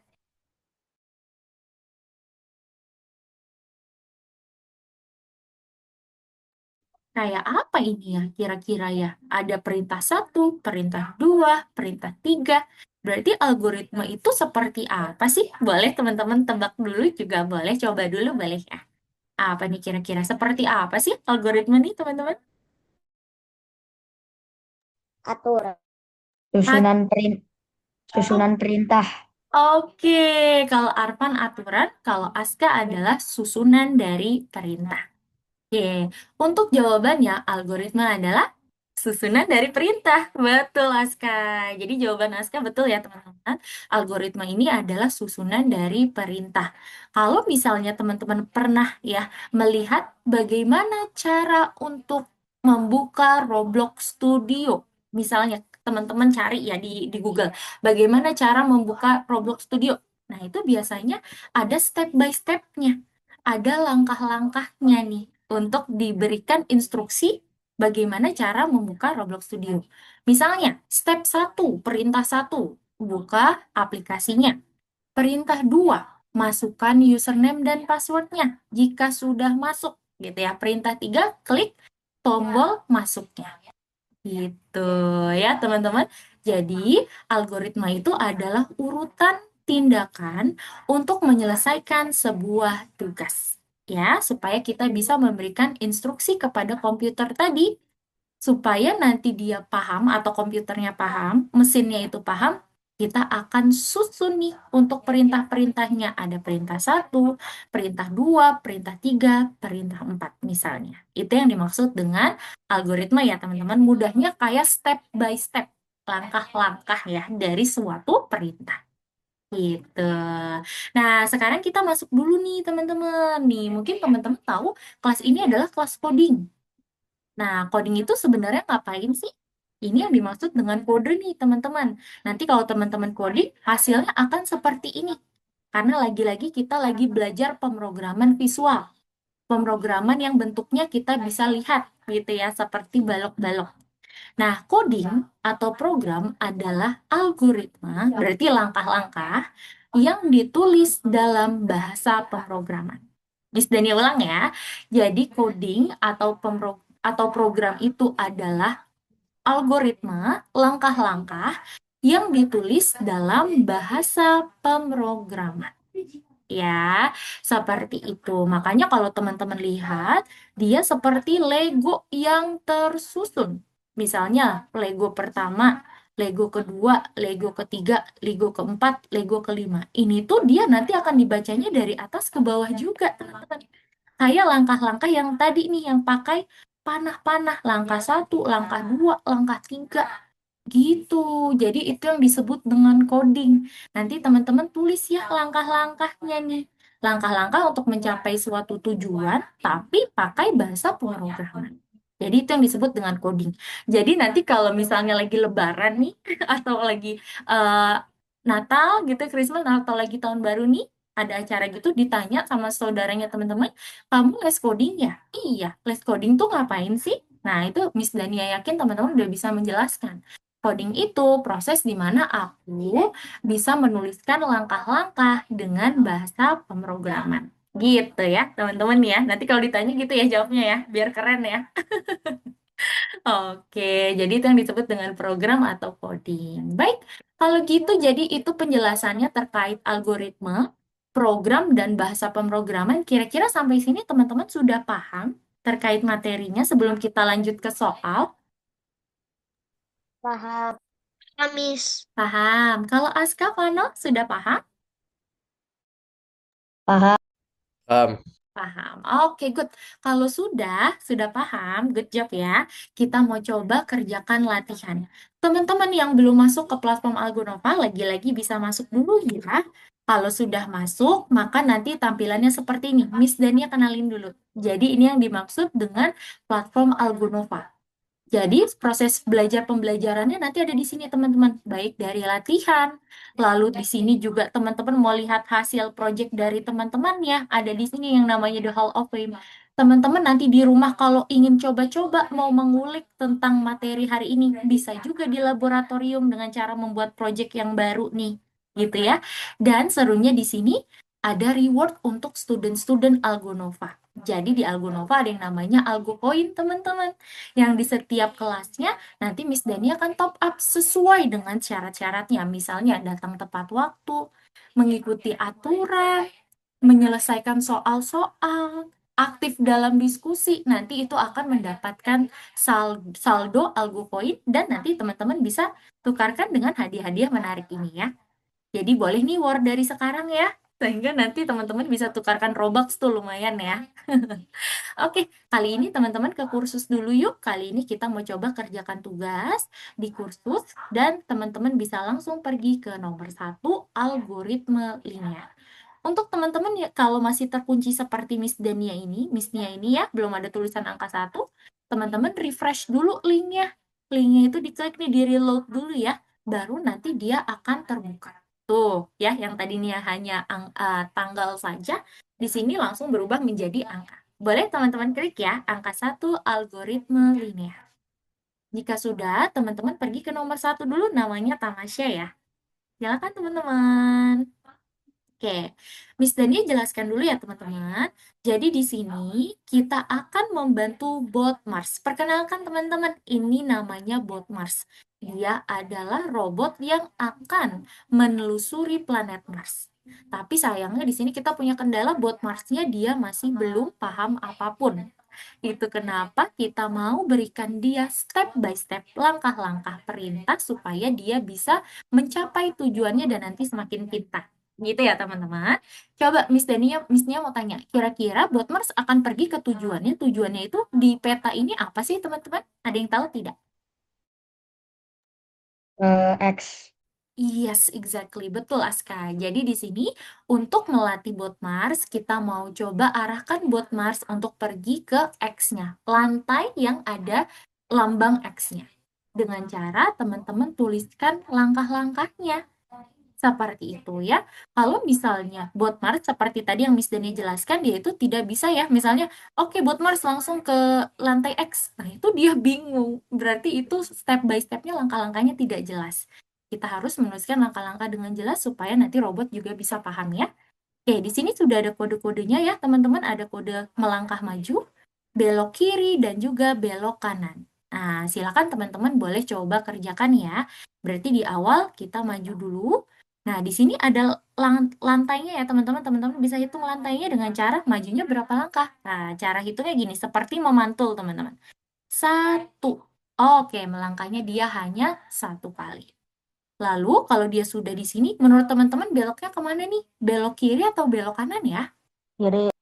Kayak apa ini ya kira-kira ya? Ada perintah 1, perintah 2, perintah 3. Berarti algoritma itu seperti apa sih? Boleh teman-teman tebak dulu juga boleh, coba dulu boleh ya. Apa nih kira-kira? Seperti apa sih algoritma nih teman-teman? Aturan. Ah, susunan perin susunan perintah. Oke, kalau Arfan aturan, kalau Aska adalah susunan dari perintah. Oke, untuk jawabannya algoritma adalah susunan dari perintah. Betul, Aska. Jadi jawaban Aska betul ya, teman-teman. Algoritma ini adalah susunan dari perintah. Kalau misalnya teman-teman pernah ya melihat bagaimana cara untuk membuka Roblox Studio. Misalnya teman-teman cari ya di Google, bagaimana cara membuka Roblox Studio. Nah, itu biasanya ada step by step-nya. Ada langkah-langkahnya nih untuk diberikan instruksi bagaimana cara membuka Roblox Studio. Misalnya, step 1, perintah 1, buka aplikasinya. Perintah 2, masukkan username dan passwordnya jika sudah masuk, gitu ya. Perintah 3, klik tombol masuknya. Gitu ya, teman-teman. Jadi, algoritma itu adalah urutan tindakan untuk menyelesaikan sebuah tugas. Ya, supaya kita bisa memberikan instruksi kepada komputer tadi supaya nanti dia paham atau komputernya paham, mesinnya itu paham, kita akan susun nih untuk perintah-perintahnya. Ada perintah 1, perintah 2, perintah 3, perintah 4 misalnya. Itu yang dimaksud dengan algoritma ya teman-teman. Mudahnya kayak step by step, langkah-langkah ya dari suatu perintah. Gitu. Nah, sekarang kita masuk dulu nih teman-teman. Nih, mungkin teman-teman tahu kelas ini adalah kelas coding. Nah, coding itu sebenarnya ngapain sih? Ini yang dimaksud dengan kode nih, teman-teman. Nanti kalau teman-teman coding, hasilnya akan seperti ini. Karena lagi-lagi kita lagi belajar pemrograman visual. Pemrograman yang bentuknya kita bisa lihat, gitu ya, seperti balok-balok. Nah, coding atau program adalah algoritma, berarti langkah-langkah yang ditulis dalam bahasa pemrograman. Miss Dani ulang ya. Jadi coding atau program itu adalah algoritma, langkah-langkah yang ditulis dalam bahasa pemrograman. Ya, seperti itu. Makanya kalau teman-teman lihat, dia seperti Lego yang tersusun. Misalnya, Lego pertama, Lego kedua, Lego ketiga, Lego keempat, Lego kelima. Ini tuh dia nanti akan dibacanya dari atas ke bawah juga, teman-teman. Kayak langkah-langkah yang tadi nih, yang pakai panah-panah. Langkah 1, langkah 2, langkah 3. Gitu. Jadi itu yang disebut dengan coding. Nanti teman-teman tulis ya langkah-langkahnya nih. Langkah-langkah untuk mencapai suatu tujuan, tapi pakai bahasa pemrograman. Jadi itu yang disebut dengan coding. Jadi nanti kalau misalnya lagi Lebaran nih, atau lagi eh, Natal gitu, Christmas, atau lagi tahun baru nih, ada acara gitu, ditanya sama saudaranya teman-teman, kamu les coding ya? Iya, les coding tuh ngapain sih? Nah, itu Miss Dania yakin teman-teman udah bisa menjelaskan. Coding itu proses di mana aku bisa menuliskan langkah-langkah dengan bahasa pemrograman. Gitu ya, teman-teman ya. Nanti kalau ditanya gitu ya jawabnya ya, biar keren ya. Oke, jadi itu yang disebut dengan program atau coding. Baik, kalau gitu jadi itu penjelasannya terkait algoritma, program, dan bahasa pemrograman. Kira-kira sampai sini teman-teman sudah paham terkait materinya sebelum kita lanjut ke soal? Paham. Miss. Paham. Kalau Aska, Vano, sudah paham? Paham. Paham. Paham. Oke, good. Kalau sudah paham, good job ya. Kita mau coba kerjakan latihan. Teman-teman yang belum masuk ke platform Algonova, lagi-lagi bisa masuk dulu ya. Kalau sudah masuk, maka nanti tampilannya seperti ini. Miss Dania kenalin dulu. Jadi ini yang dimaksud dengan platform Algonova. Jadi proses belajar pembelajarannya nanti ada di sini teman-teman, baik dari latihan, lalu di sini juga teman-teman mau lihat hasil project dari teman-teman ya, ada di sini yang namanya The Hall of Fame. Teman-teman nanti di rumah kalau ingin coba-coba mau mengulik tentang materi hari ini, bisa juga di laboratorium dengan cara membuat project yang baru nih, gitu ya. Dan serunya di sini ada reward untuk student-student Algonova. Jadi di Algonova ada yang namanya Algo Point, teman-teman yang di setiap kelasnya nanti Miss Dani akan top up sesuai dengan syarat-syaratnya. Misalnya datang tepat waktu, mengikuti aturan, menyelesaikan soal-soal, aktif dalam diskusi. Nanti itu akan mendapatkan saldo algo point dan nanti teman-teman bisa tukarkan dengan hadiah-hadiah menarik ini ya. Jadi boleh nih war dari sekarang ya. Sehingga nanti teman-teman bisa tukarkan Robux tuh lumayan ya. Oke, kali ini teman-teman ke kursus dulu yuk. Kali ini kita mau coba kerjakan tugas di kursus dan teman-teman bisa langsung pergi ke nomor satu algoritma linear. Untuk teman-teman ya, kalau masih terkunci seperti Miss Nia ini ya, belum ada tulisan angka 1, teman-teman refresh dulu linknya. Linknya itu diklik nih, di reload dulu ya, baru nanti dia akan terbuka. Tuh ya, yang tadinya hanya tanggal saja, di sini langsung berubah menjadi angka. Boleh teman-teman klik ya, angka 1 algoritma linear. Jika sudah, teman-teman pergi ke nomor 1 dulu, namanya tamasya ya. Silakan teman-teman. Oke, Miss Dania jelaskan dulu ya teman-teman. Jadi di sini kita akan membantu bot Mars. Perkenalkan teman-teman, ini namanya bot Mars. Dia adalah robot yang akan menelusuri planet Mars. Tapi sayangnya di sini kita punya kendala, bot Marsnya dia masih belum paham apapun. Itu kenapa kita mau berikan dia step by step, langkah-langkah perintah supaya dia bisa mencapai tujuannya dan nanti semakin pintar. Gitu ya teman-teman. Coba Miss Nia mau tanya, kira-kira bot Mars akan pergi ke tujuannya. Tujuannya itu di peta ini apa sih teman-teman? Ada yang tahu tidak? X. Yes, exactly. Betul, Aska. Jadi di sini untuk melatih bot Mars, kita mau coba arahkan bot Mars untuk pergi ke X-nya, lantai yang ada lambang X-nya. Dengan cara teman-teman tuliskan langkah-langkahnya. Seperti itu ya. Kalau misalnya bot Mars seperti tadi yang Miss Dani jelaskan, dia itu tidak bisa ya. Misalnya, oke bot Mars langsung ke lantai X. Nah, itu dia bingung. Berarti itu step by stepnya langkah-langkahnya tidak jelas. Kita harus menuliskan langkah-langkah dengan jelas supaya nanti robot juga bisa paham ya. Oke, di sini sudah ada kode-kodenya ya, teman-teman. Ada kode melangkah maju, belok kiri, dan juga belok kanan. Nah, silakan teman-teman boleh coba kerjakan ya. Berarti di awal kita maju dulu. Nah, di sini ada lantainya ya, teman-teman. Teman-teman bisa hitung lantainya dengan cara majunya berapa langkah. Nah, cara hitungnya gini, seperti memantul, teman-teman. 1. Oke, melangkahnya dia hanya 1 kali. Lalu, kalau dia sudah di sini, menurut teman-teman beloknya kemana nih? Belok kiri atau belok kanan ya? Kiri.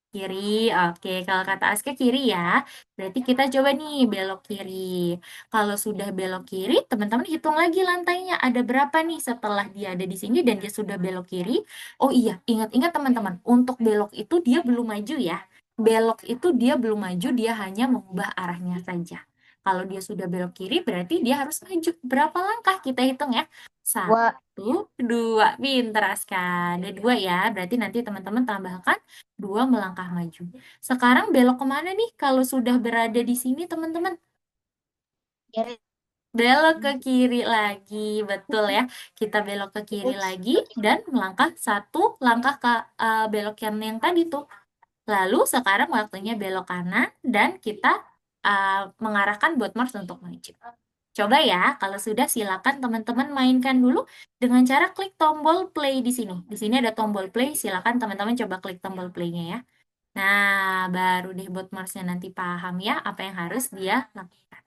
Kiri, oke. Kalau kata Aska kiri ya. Berarti kita coba nih belok kiri. Kalau sudah belok kiri, teman-teman hitung lagi lantainya. Ada berapa nih setelah dia ada di sini dan dia sudah belok kiri. Oh iya, ingat-ingat teman-teman. Untuk belok itu dia belum maju ya. Belok itu dia belum maju, dia hanya mengubah arahnya saja. Kalau dia sudah belok kiri, berarti dia harus maju. Berapa langkah kita hitung ya? Wah, 1, 2. Pinter Aska. Ada 2 ya. Berarti nanti teman-teman tambahkan 2 melangkah maju. Sekarang belok kemana nih kalau sudah berada di sini teman-teman? kiri. Belok ke kiri lagi, betul ya. Kita belok ke kiri lagi dan melangkah 1 langkah ke belok yang tadi tuh. Lalu sekarang waktunya belok kanan dan kita mengarahkan bot Mars untuk maju. Coba ya, kalau sudah silakan teman-teman mainkan dulu dengan cara klik tombol play di sini. Di sini ada tombol play, silakan teman-teman coba klik tombol playnya ya. Nah, baru deh bot Marsnya nanti paham ya apa yang harus dia lakukan.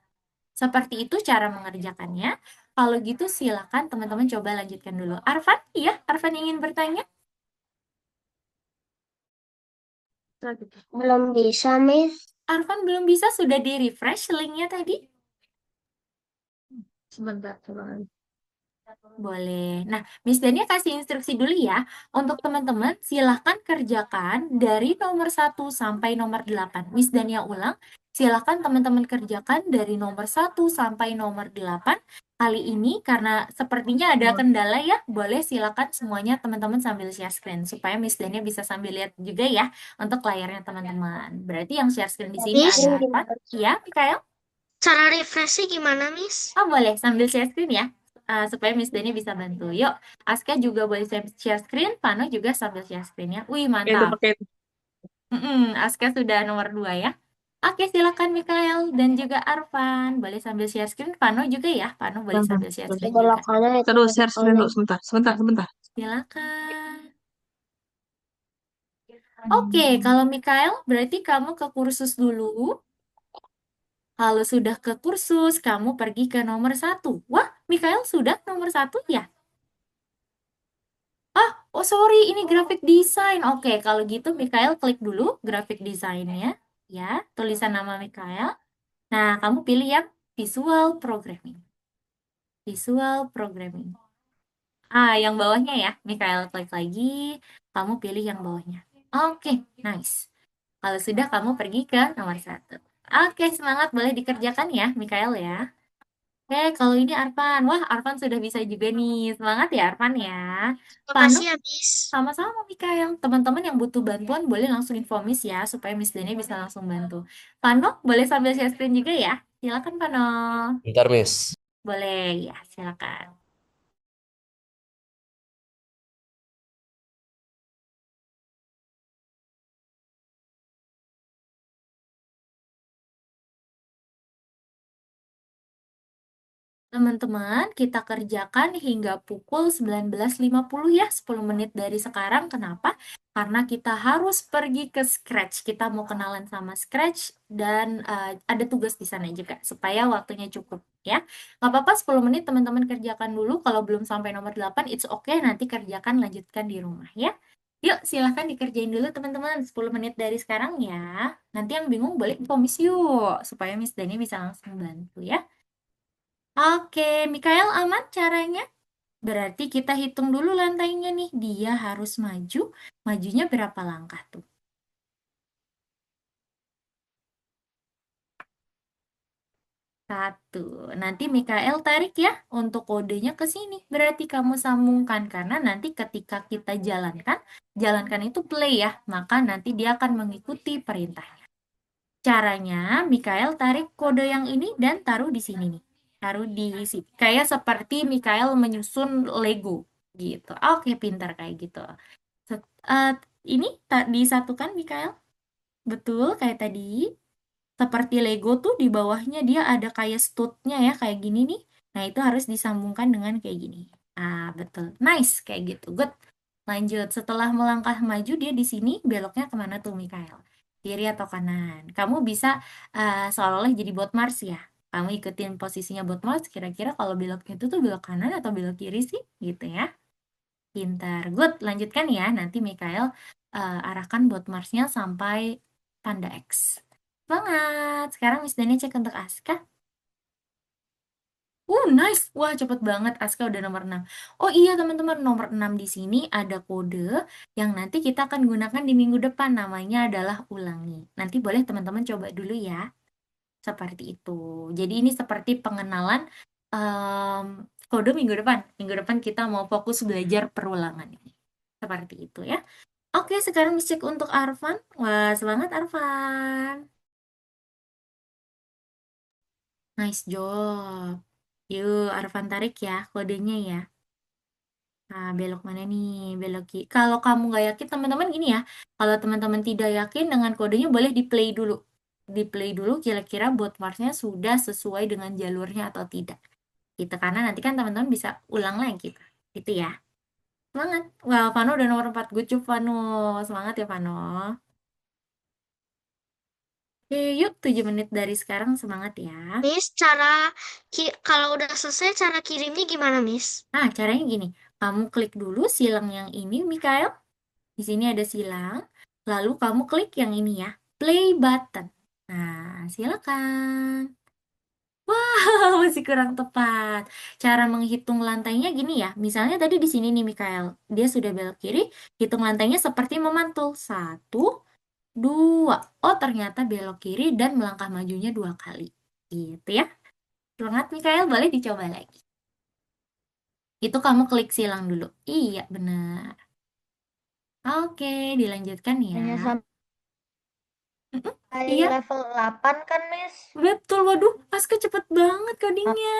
Seperti itu cara mengerjakannya. Kalau gitu silakan teman-teman coba lanjutkan dulu. Arfan, iya, Arfan ingin bertanya? Belum bisa, Miss. Arfan belum bisa, sudah di-refresh linknya tadi? Sebentar, sebentar. Boleh. Nah, Miss Dania kasih instruksi dulu ya. Untuk teman-teman, silahkan kerjakan dari nomor 1 sampai nomor 8. Miss Dania ulang, silahkan teman-teman kerjakan dari nomor 1 sampai nomor 8. Kali ini, karena sepertinya ada kendala ya, boleh silakan semuanya teman-teman sambil share screen. Supaya Miss Dania bisa sambil lihat juga ya untuk layarnya teman-teman. Berarti yang share screen di sini Miss, ada Arfan. Iya, Mikael? cara refreshnya gimana, Miss? Oh, boleh sambil share screen ya. Supaya Miss Dani bisa bantu. Yuk, Aska juga boleh share screen, Pano juga sambil share screen ya. Wih, mantap. Aska sudah nomor 2 ya. Oke, silakan Mikael dan juga Arfan. Boleh sambil share screen, Pano juga ya. Pano boleh sambil share screen juga. Terus share screen dulu, Sebentar. Silakan. Oke, kalau Mikael, berarti kamu ke kursus dulu. Kalau sudah ke kursus, kamu pergi ke nomor 1. Wah, Mikael sudah nomor 1 ya? Oh, Oh, sorry, ini graphic design. Oke, kalau gitu Mikael klik dulu graphic desainnya. Ya, tulisan nama Mikael. Nah, kamu pilih yang visual programming. Visual programming. Yang bawahnya ya. Mikael klik lagi. Kamu pilih yang bawahnya. Oke, nice. Kalau sudah, kamu pergi ke nomor satu. Oke, semangat. Boleh dikerjakan ya, Mikael ya. Oke, kalau ini Arfan. Wah, Arfan sudah bisa juga nih. Semangat ya, Arfan ya. Panu, Makasih ya, Miss. sama-sama Mikael. Teman-teman yang butuh bantuan boleh langsung info Miss ya, supaya Miss Dani bisa langsung bantu. Pano, boleh sambil share screen juga ya? Silakan, Pano. Bentar, Miss. Boleh, ya, silakan. Teman-teman, kita kerjakan hingga pukul 19.50 ya, 10 menit dari sekarang. Kenapa? Karena kita harus pergi ke Scratch. Kita mau kenalan sama Scratch dan ada tugas di sana juga, supaya waktunya cukup ya. Nggak apa-apa 10 menit teman-teman kerjakan dulu. Kalau belum sampai nomor 8, it's okay. Nanti kerjakan, lanjutkan di rumah ya. Yuk, silahkan dikerjain dulu teman-teman. 10 menit dari sekarang ya. Nanti yang bingung boleh info Miss yuk, supaya Miss Dani bisa langsung bantu ya. Oke, Mikael aman caranya? Berarti kita hitung dulu lantainya nih. Dia harus maju. Majunya berapa langkah tuh? Satu. Nanti Mikael tarik ya untuk kodenya ke sini. Berarti kamu sambungkan karena nanti ketika kita jalankan, jalankan itu play ya. Maka nanti dia akan mengikuti perintahnya. Caranya, Mikael tarik kode yang ini dan taruh di sini nih. Taruh di sini. Kayak seperti Mikael menyusun Lego gitu. Oke, pintar kayak gitu. Eh, ini tak disatukan, Mikael? Betul, kayak tadi. Seperti Lego tuh di bawahnya dia ada kayak stutnya ya, kayak gini nih. Nah, itu harus disambungkan dengan kayak gini. Betul. Nice, kayak gitu. Good. Lanjut, setelah melangkah maju, dia di sini beloknya kemana tuh, Mikael? Kiri atau kanan? Kamu bisa seolah-olah jadi bot Mars ya. Kamu ikutin posisinya bot Mars, kira-kira kalau beloknya itu tuh belok kanan atau belok kiri sih? Gitu ya. Pintar. Good. Lanjutkan ya. Nanti Mikael arahkan bot Marsnya sampai tanda X. Semangat. Sekarang Miss Dani cek untuk Aska. Nice. Wah, cepet banget. Aska udah nomor 6. Oh iya, teman-teman. Nomor 6 di sini ada kode yang nanti kita akan gunakan di minggu depan. Namanya adalah ulangi. Nanti boleh teman-teman coba dulu ya. Seperti itu. Jadi ini seperti pengenalan em, kode minggu depan. Minggu depan kita mau fokus belajar perulangan ini. Seperti itu ya. Oke, sekarang Miss cek untuk Arfan. Wah, semangat Arfan. Nice job. Yuk, Arfan tarik ya kodenya ya. Nah, belok mana nih? Belok kiri. Kalau kamu nggak yakin, teman-teman gini ya. Kalau teman-teman tidak yakin dengan kodenya, boleh di-play dulu. Di-play dulu kira-kira bot Marsnya sudah sesuai dengan jalurnya atau tidak. Gitu, karena nanti kan teman-teman bisa ulang lagi. Gitu ya. Semangat. Wah, Vano udah nomor 4. Good job, Vano. Semangat ya, Vano. Oke, yuk 7 menit dari sekarang. Semangat ya. Miss, kalau udah selesai cara kirimnya gimana, Miss? Caranya gini. Kamu klik dulu silang yang ini, Mikael. Di sini ada silang. Lalu kamu klik yang ini ya, play button. Nah, silakan. Wah, masih kurang tepat. Cara menghitung lantainya gini ya. Misalnya tadi di sini nih, Mikael. Dia sudah belok kiri. Hitung lantainya seperti memantul. Satu, dua. Oh, ternyata belok kiri dan melangkah majunya 2 kali. Gitu ya. Semangat, Mikael. Boleh dicoba lagi. Itu kamu klik silang dulu. Iya, benar. Oke, dilanjutkan ya. Hanya Mm-mm, sampai iya, level 8 kan, Miss? betul. Waduh, Aska cepet banget codingnya.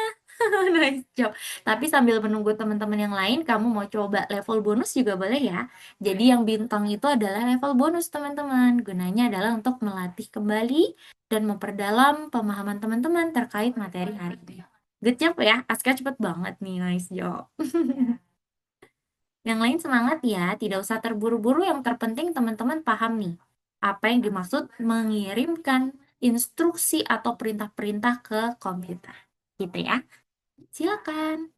Nice job. Tapi sambil menunggu teman-teman yang lain, kamu mau coba level bonus juga boleh ya. Jadi yang bintang itu adalah level bonus, teman-teman. Gunanya adalah untuk melatih kembali dan memperdalam pemahaman teman-teman terkait materi hari ini. Good job ya, Aska cepet banget nih. Nice job. Yang lain semangat ya, tidak usah terburu-buru. Yang terpenting teman-teman paham nih, apa yang dimaksud mengirimkan instruksi atau perintah-perintah ke komputer. Gitu ya. Silakan.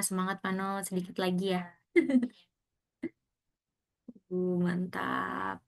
Semangat Pano, sedikit lagi ya. Mantap.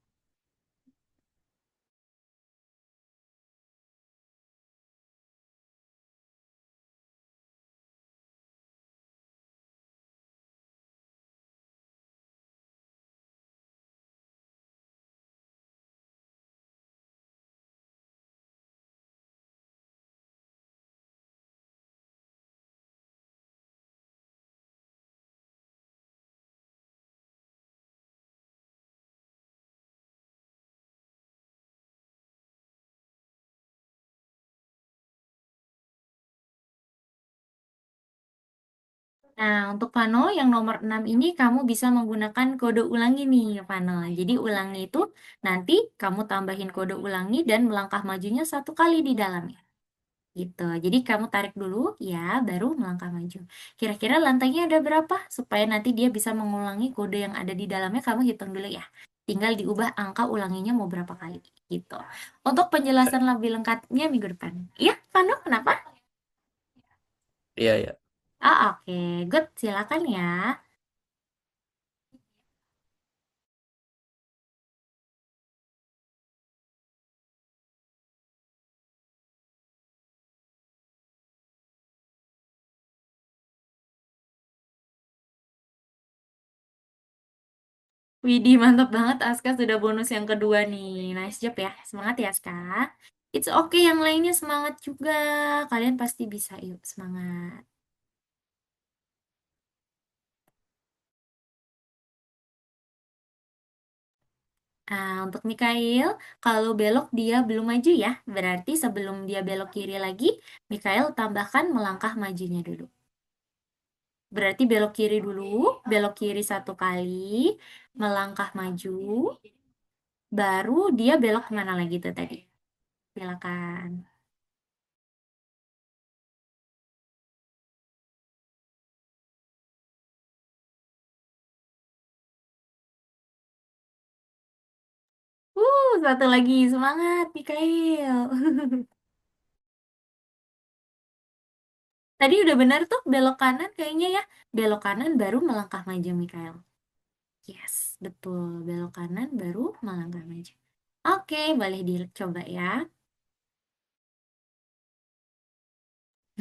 Nah, untuk Vano yang nomor 6 ini kamu bisa menggunakan kode ulangi nih, Vano. Jadi ulangi itu nanti kamu tambahin kode ulangi dan melangkah majunya satu kali di dalamnya. Gitu. Jadi kamu tarik dulu, ya, baru melangkah maju. Kira-kira lantainya ada berapa? Supaya nanti dia bisa mengulangi kode yang ada di dalamnya, kamu hitung dulu ya. Tinggal diubah angka ulanginya mau berapa kali. Gitu. Untuk penjelasan lebih lengkapnya minggu depan. Iya, Vano, kenapa? Iya, iya. Oke. Good. Silakan ya. Widih, mantap banget Aska sudah bonus yang kedua nih. Nice job ya. Semangat ya Aska. It's okay, yang lainnya semangat juga. Kalian pasti bisa, yuk. Semangat. Untuk Mikael, kalau belok dia belum maju ya. Berarti sebelum dia belok kiri lagi, Mikael tambahkan melangkah majunya dulu. Berarti belok kiri dulu, belok kiri satu kali, melangkah maju, baru dia belok kemana lagi tuh tadi? Silakan. Satu lagi. Semangat, Mikael. Tadi udah benar tuh belok kanan kayaknya ya. Belok kanan baru melangkah maju, Mikael. Yes, betul. Belok kanan baru melangkah maju. Oke, boleh dicoba ya.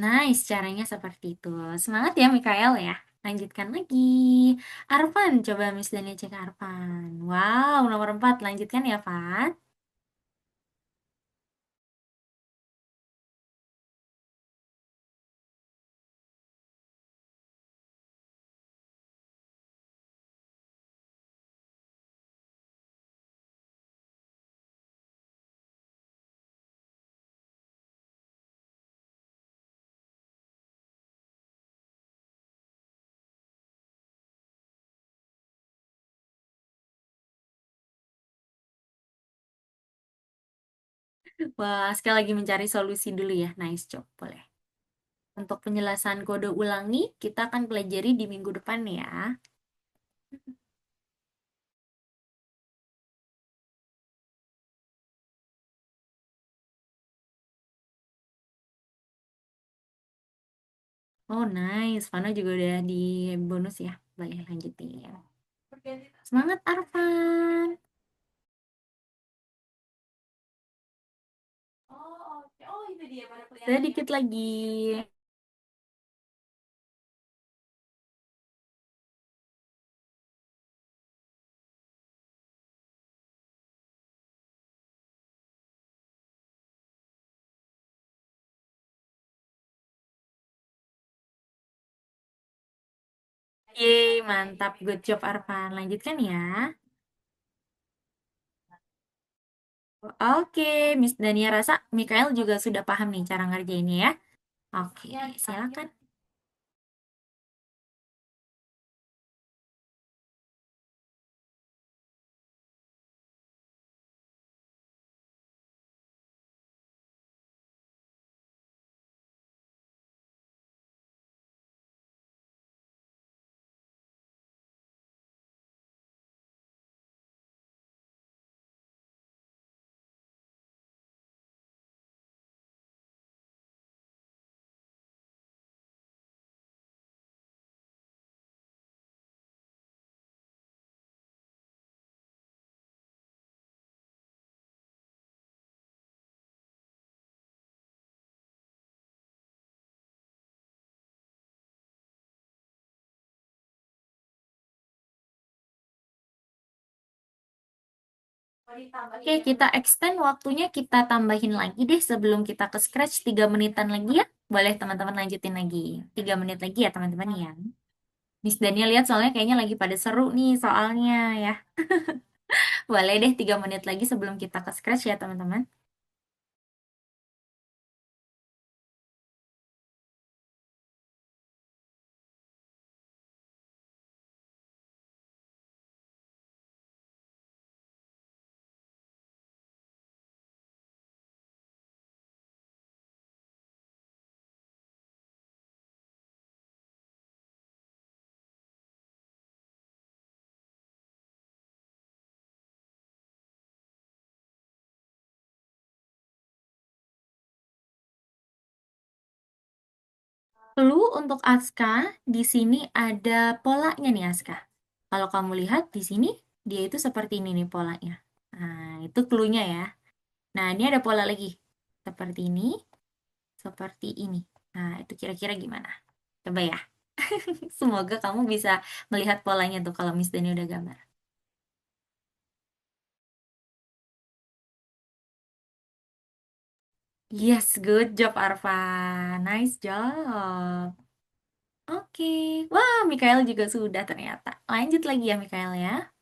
Nice, caranya seperti itu. Semangat ya, Mikael ya. Lanjutkan lagi. Arfan, coba Miss Dania cek Arfan. Wow, nomor 4. Lanjutkan ya, Van. Wah, sekali lagi mencari solusi dulu ya. Nice job, boleh. Untuk penjelasan kode ulangi, kita akan pelajari di minggu depan ya. Oh, nice. Fano juga udah di bonus ya. Boleh lanjutin. Semangat, Arfan. Sedikit lagi. Yeay, mantap. Good job, Arfan. Lanjutkan ya. Oke, Miss Dania rasa Mikael juga sudah paham nih cara ngerjainnya ya. Oke, silakan. Oke, kita extend waktunya, kita tambahin lagi deh sebelum kita ke scratch 3 menitan lagi ya. Boleh teman-teman lanjutin lagi. 3 menit lagi ya teman-teman ya. Miss Dania lihat soalnya kayaknya lagi pada seru nih soalnya ya. Boleh deh 3 menit lagi sebelum kita ke scratch ya teman-teman. Clue untuk Aska, di sini ada polanya nih Aska. Kalau kamu lihat di sini, dia itu seperti ini nih polanya. Nah, itu clue-nya ya. Nah, ini ada pola lagi. Seperti ini, seperti ini. Nah, itu kira-kira gimana? Coba ya. Semoga kamu bisa melihat polanya tuh kalau Miss Dani udah gambar. Yes, good job Arfa. Nice job. Oke. Wah, Mikael juga sudah ternyata. Lanjut lagi ya Mikael ya.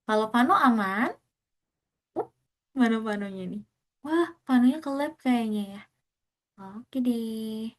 Kalau Pano aman, uh, mana panonya nih? Wah, panonya ke lab kayaknya ya. Oke deh.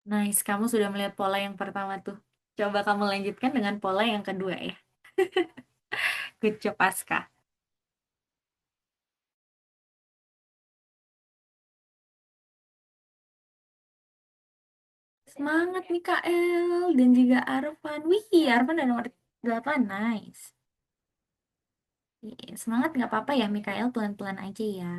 Nice, kamu sudah melihat pola yang pertama tuh. Coba kamu lanjutkan dengan pola yang kedua ya. Good job, Aska. Semangat Mikael dan juga Arfan. Wih, Arfan udah nomor 8, nice. Iya, semangat nggak apa-apa ya Mikael, pelan-pelan aja ya.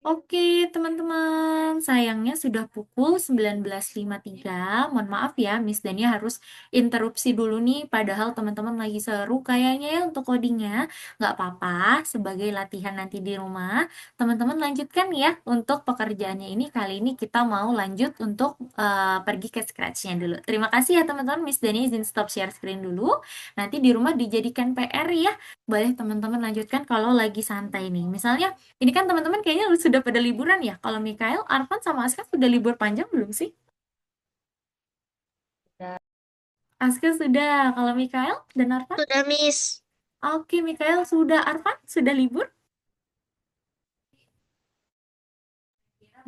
Oke, teman-teman. Sayangnya sudah pukul 19.53. Mohon maaf ya, Miss Dania harus interupsi dulu nih. Padahal teman-teman lagi seru kayaknya ya untuk codingnya. Nggak apa-apa, sebagai latihan nanti di rumah. Teman-teman lanjutkan ya untuk pekerjaannya ini. Kali ini kita mau lanjut untuk pergi ke scratch-nya dulu. Terima kasih ya teman-teman. Miss Dania izin stop share screen dulu. Nanti di rumah dijadikan PR ya. Boleh teman-teman lanjutkan kalau lagi santai nih. Misalnya, ini kan teman-teman kayaknya sudah pada liburan ya. Kalau Mikael, Arfan sama Aska sudah libur panjang belum sih? Ya, Aska sudah. Kalau Mikael dan Arfan? Sudah, Miss. Oke, Mikael sudah. Arfan sudah libur?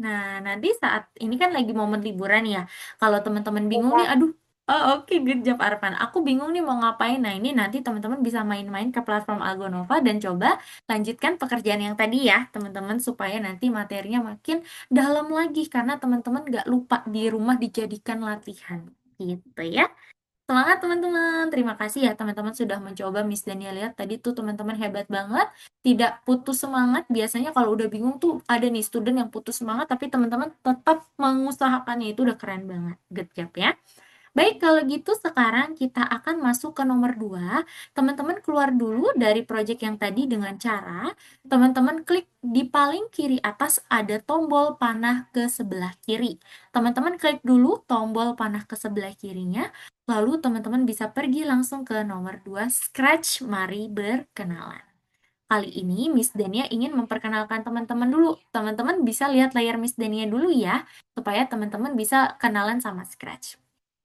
Nah, nanti saat ini kan lagi momen liburan ya. Kalau teman-teman bingung nih, aduh, oh, oke, good job Arfan. Aku bingung nih mau ngapain. Nah, ini nanti teman-teman bisa main-main ke platform Algonova dan coba lanjutkan pekerjaan yang tadi ya, teman-teman, supaya nanti materinya makin dalam lagi karena teman-teman nggak lupa di rumah dijadikan latihan. Gitu ya. Semangat teman-teman. Terima kasih ya teman-teman sudah mencoba. Miss Dania lihat tadi tuh teman-teman hebat banget. Tidak putus semangat. Biasanya kalau udah bingung tuh ada nih student yang putus semangat tapi teman-teman tetap mengusahakannya, itu udah keren banget. Good job ya. Baik, kalau gitu sekarang kita akan masuk ke nomor 2. Teman-teman keluar dulu dari project yang tadi dengan cara teman-teman klik di paling kiri atas ada tombol panah ke sebelah kiri. Teman-teman klik dulu tombol panah ke sebelah kirinya, lalu teman-teman bisa pergi langsung ke nomor 2, Scratch, mari berkenalan. Kali ini Miss Dania ingin memperkenalkan teman-teman dulu. Teman-teman bisa lihat layar Miss Dania dulu ya, supaya teman-teman bisa kenalan sama Scratch.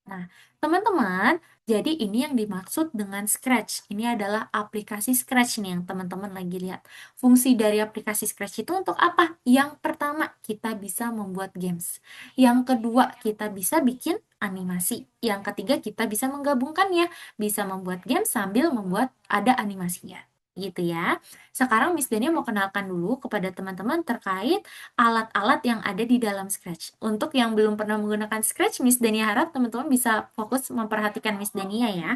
Nah, teman-teman, jadi ini yang dimaksud dengan Scratch. Ini adalah aplikasi Scratch nih yang teman-teman lagi lihat. Fungsi dari aplikasi Scratch itu untuk apa? Yang pertama, kita bisa membuat games. Yang kedua, kita bisa bikin animasi. Yang ketiga, kita bisa menggabungkannya. Bisa membuat game sambil membuat ada animasinya. Gitu ya. Sekarang Miss Dania mau kenalkan dulu kepada teman-teman terkait alat-alat yang ada di dalam Scratch. Untuk yang belum pernah menggunakan Scratch, Miss Dania harap teman-teman bisa fokus memperhatikan Miss Dania ya.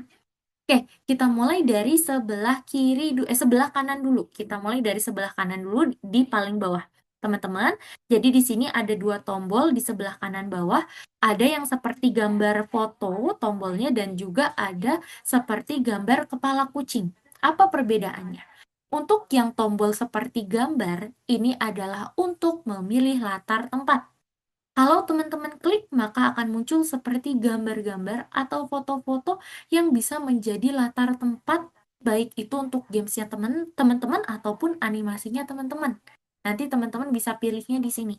Oke, kita mulai dari sebelah kanan dulu. Kita mulai dari sebelah kanan dulu di paling bawah. Teman-teman, jadi di sini ada dua tombol di sebelah kanan bawah. Ada yang seperti gambar foto tombolnya dan juga ada seperti gambar kepala kucing. Apa perbedaannya? Untuk yang tombol seperti gambar, ini adalah untuk memilih latar tempat. Kalau teman-teman klik, maka akan muncul seperti gambar-gambar atau foto-foto yang bisa menjadi latar tempat, baik itu untuk gamesnya teman-teman ataupun animasinya teman-teman. Nanti teman-teman bisa pilihnya di sini.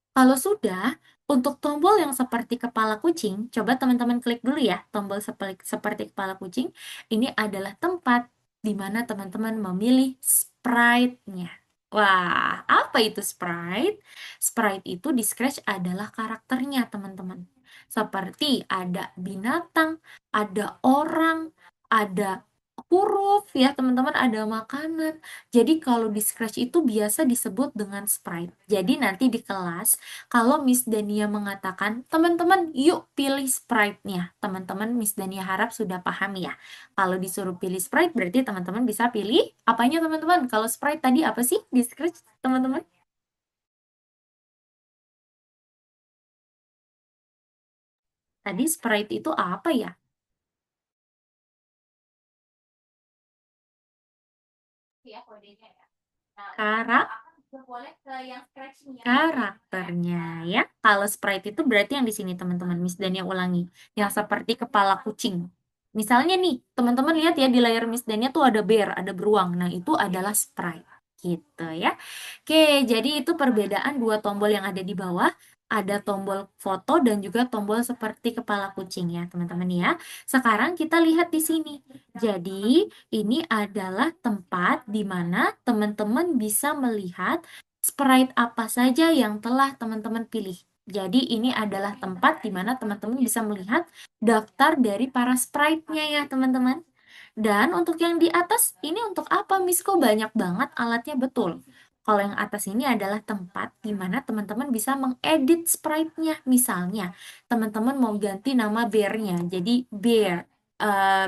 Kalau sudah, untuk tombol yang seperti kepala kucing, coba teman-teman klik dulu ya, tombol seperti kepala kucing. Ini adalah tempat di mana teman-teman memilih sprite-nya. Wah, apa itu sprite? Sprite itu di Scratch adalah karakternya, teman-teman. Seperti ada binatang, ada orang, ada huruf ya, teman-teman, ada makanan. Jadi kalau di Scratch itu biasa disebut dengan sprite. Jadi nanti di kelas kalau Miss Dania mengatakan, teman-teman, yuk pilih sprite-nya. Teman-teman, Miss Dania harap sudah paham ya. Kalau disuruh pilih sprite, berarti teman-teman bisa pilih apanya, teman-teman? Kalau sprite tadi apa sih di Scratch, teman-teman? Tadi sprite itu apa ya? Karakternya ya. Kalau sprite itu berarti yang di sini teman-teman. Miss Dania ulangi. Yang seperti kepala kucing. Misalnya nih, teman-teman lihat ya di layar Miss Dania tuh ada bear, ada beruang. Nah, itu adalah sprite. Gitu ya. Oke, jadi itu perbedaan dua tombol yang ada di bawah. Ada tombol foto dan juga tombol seperti kepala kucing ya, teman-teman ya. Sekarang kita lihat di sini. Jadi, ini adalah tempat di mana teman-teman bisa melihat sprite apa saja yang telah teman-teman pilih. Jadi, ini adalah tempat di mana teman-teman bisa melihat daftar dari para sprite-nya ya, teman-teman. Dan untuk yang di atas, ini untuk apa, Miss? Kok banyak banget alatnya? Betul. Kalau yang atas ini adalah tempat di mana teman-teman bisa mengedit sprite-nya. Misalnya, teman-teman mau ganti nama bear-nya, jadi bear,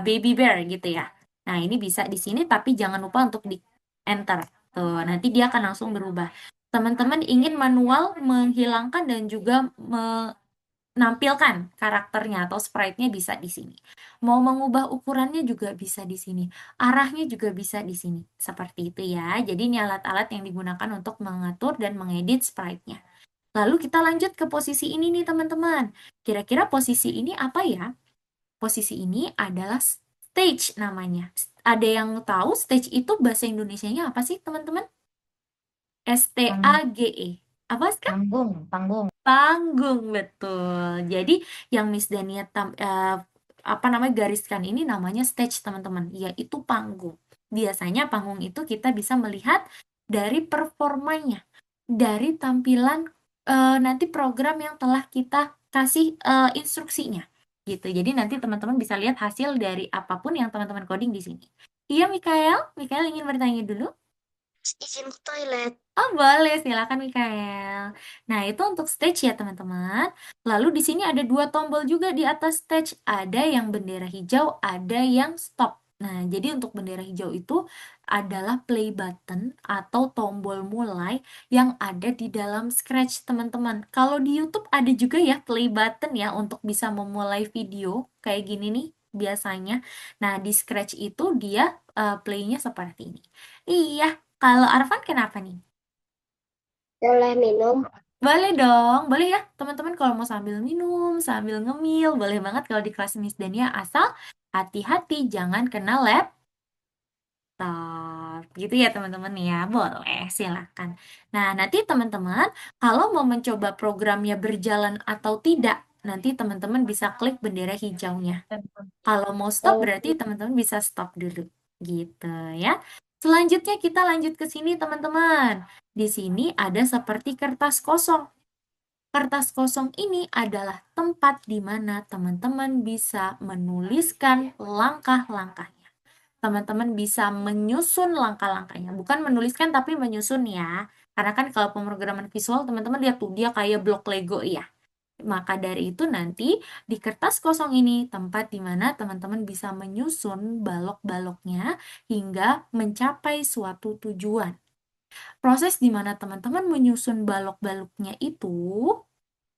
baby bear gitu ya. Nah, ini bisa di sini, tapi jangan lupa untuk di enter. Tuh, nanti dia akan langsung berubah. Teman-teman ingin manual menghilangkan dan juga menampilkan karakternya atau sprite-nya bisa di sini. Mau mengubah ukurannya juga bisa di sini. Arahnya juga bisa di sini. Seperti itu ya. Jadi ini alat-alat yang digunakan untuk mengatur dan mengedit sprite-nya. Lalu kita lanjut ke posisi ini nih teman-teman. Kira-kira posisi ini apa ya? Posisi ini adalah stage namanya. Ada yang tahu stage itu bahasa Indonesianya apa sih teman-teman? Pang- STAGE. Apa sih? Panggung, panggung. Panggung, betul. Jadi yang Miss Dania apa namanya gariskan ini namanya stage, teman-teman, yaitu panggung. Biasanya panggung itu kita bisa melihat dari performanya, dari tampilan nanti program yang telah kita kasih instruksinya. Gitu. Jadi nanti teman-teman bisa lihat hasil dari apapun yang teman-teman coding di sini. Iya, Mikael. Mikael ingin bertanya dulu. Izin ke toilet. Oh, boleh, silakan Mikael. Nah, itu untuk stage ya, teman-teman. Lalu di sini ada dua tombol juga di atas stage. Ada yang bendera hijau, ada yang stop. Nah, jadi untuk bendera hijau itu adalah play button atau tombol mulai yang ada di dalam Scratch, teman-teman. Kalau di YouTube ada juga ya play button ya untuk bisa memulai video kayak gini nih biasanya. Nah, di Scratch itu dia playnya seperti ini. Iya, kalau Arfan kenapa nih? Boleh minum? Boleh dong, boleh ya teman-teman kalau mau sambil minum, sambil ngemil, boleh banget kalau di kelas Miss Dania asal hati-hati jangan kena laptop. Gitu ya teman-teman ya, boleh silakan. Nah nanti teman-teman kalau mau mencoba programnya berjalan atau tidak, nanti teman-teman bisa klik bendera hijaunya. Kalau mau stop berarti teman-teman bisa stop dulu. Gitu ya. Selanjutnya kita lanjut ke sini teman-teman. Di sini ada seperti kertas kosong. Kertas kosong ini adalah tempat di mana teman-teman bisa menuliskan langkah-langkahnya. Teman-teman bisa menyusun langkah-langkahnya. Bukan menuliskan tapi menyusun ya. Karena kan kalau pemrograman visual teman-teman lihat tuh dia kayak blok Lego ya. Maka dari itu nanti di kertas kosong ini tempat di mana teman-teman bisa menyusun balok-baloknya hingga mencapai suatu tujuan. Proses di mana teman-teman menyusun balok-baloknya itu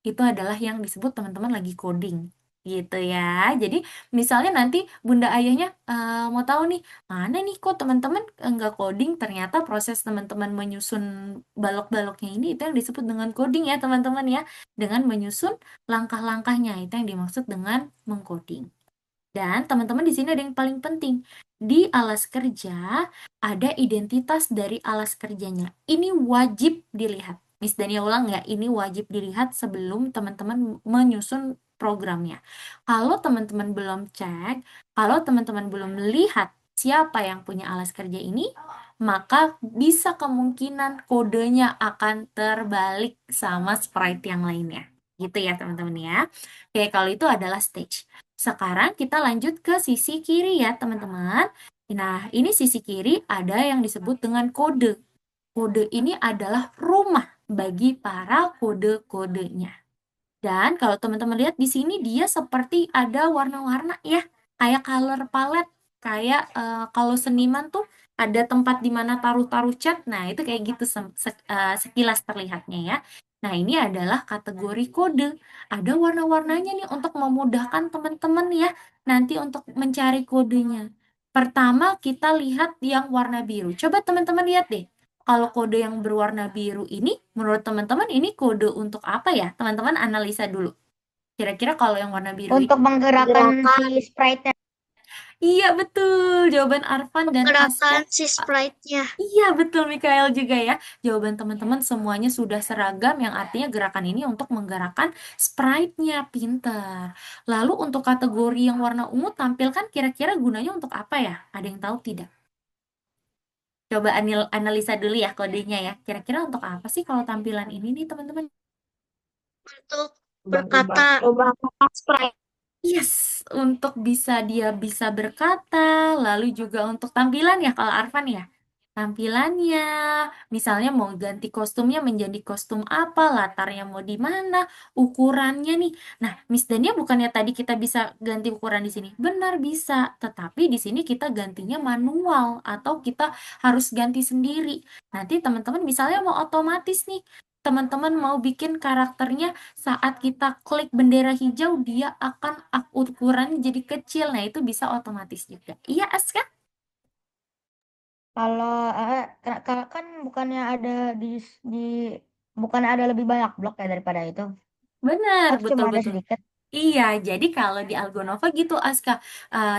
adalah yang disebut teman-teman lagi coding gitu ya. Jadi misalnya nanti bunda ayahnya mau tahu nih, mana nih kok teman-teman enggak coding, ternyata proses teman-teman menyusun balok-baloknya ini itu yang disebut dengan coding ya teman-teman ya. Dengan menyusun langkah-langkahnya itu yang dimaksud dengan mengcoding. Dan teman-teman di sini ada yang paling penting. Di alas kerja ada identitas dari alas kerjanya. Ini wajib dilihat. Miss Dania ulang ya, ini wajib dilihat sebelum teman-teman menyusun programnya. Kalau teman-teman belum cek, kalau teman-teman belum lihat siapa yang punya alas kerja ini, maka bisa kemungkinan kodenya akan terbalik sama sprite yang lainnya. Gitu ya teman-teman ya. Oke, kalau itu adalah stage. Sekarang kita lanjut ke sisi kiri ya teman-teman. Nah, ini sisi kiri ada yang disebut dengan kode. Kode ini adalah rumah bagi para kode-kodenya. Dan kalau teman-teman lihat di sini dia seperti ada warna-warna ya, kayak color palette, kayak kalau seniman tuh ada tempat di mana taruh-taruh cat. Nah, itu kayak gitu sekilas terlihatnya ya. Nah, ini adalah kategori kode. Ada warna-warnanya nih untuk memudahkan teman-teman ya nanti untuk mencari kodenya. Pertama, kita lihat yang warna biru. Coba teman-teman lihat deh. Kalau kode yang berwarna biru ini, menurut teman-teman ini kode untuk apa ya? Teman-teman analisa dulu. Kira-kira kalau yang warna biru ini. Untuk menggerakkan Gerakan, si sprite-nya. Iya, betul. Jawaban Arfan dan Aska. gerakan si sprite-nya. Iya, betul Mikael juga ya. Jawaban teman-teman semuanya sudah seragam, yang artinya gerakan ini untuk menggerakkan sprite-nya. Pinter. Lalu untuk kategori yang warna ungu tampilkan kira-kira gunanya untuk apa ya? Ada yang tahu tidak? Coba analisa dulu ya kodenya ya. Kira-kira untuk apa sih kalau tampilan ini nih teman-teman? Untuk berkata sprite. Yes, untuk dia bisa berkata, lalu juga untuk tampilan ya kalau Arfan ya. Tampilannya, misalnya mau ganti kostumnya menjadi kostum apa, latarnya mau di mana, ukurannya nih. Nah, Miss Dania bukannya tadi kita bisa ganti ukuran di sini? Benar bisa, tetapi di sini kita gantinya manual atau kita harus ganti sendiri. Nanti teman-teman misalnya mau otomatis nih, teman-teman mau bikin karakternya saat kita klik bendera hijau dia akan ukurannya jadi kecil. Nah, itu bisa otomatis juga. Iya, Aska? Kalau kan bukannya ada di bukannya ada lebih banyak blok ya daripada itu. Benar, Atau cuma ada betul-betul. sedikit. Iya, jadi kalau di Algonova gitu, Aska,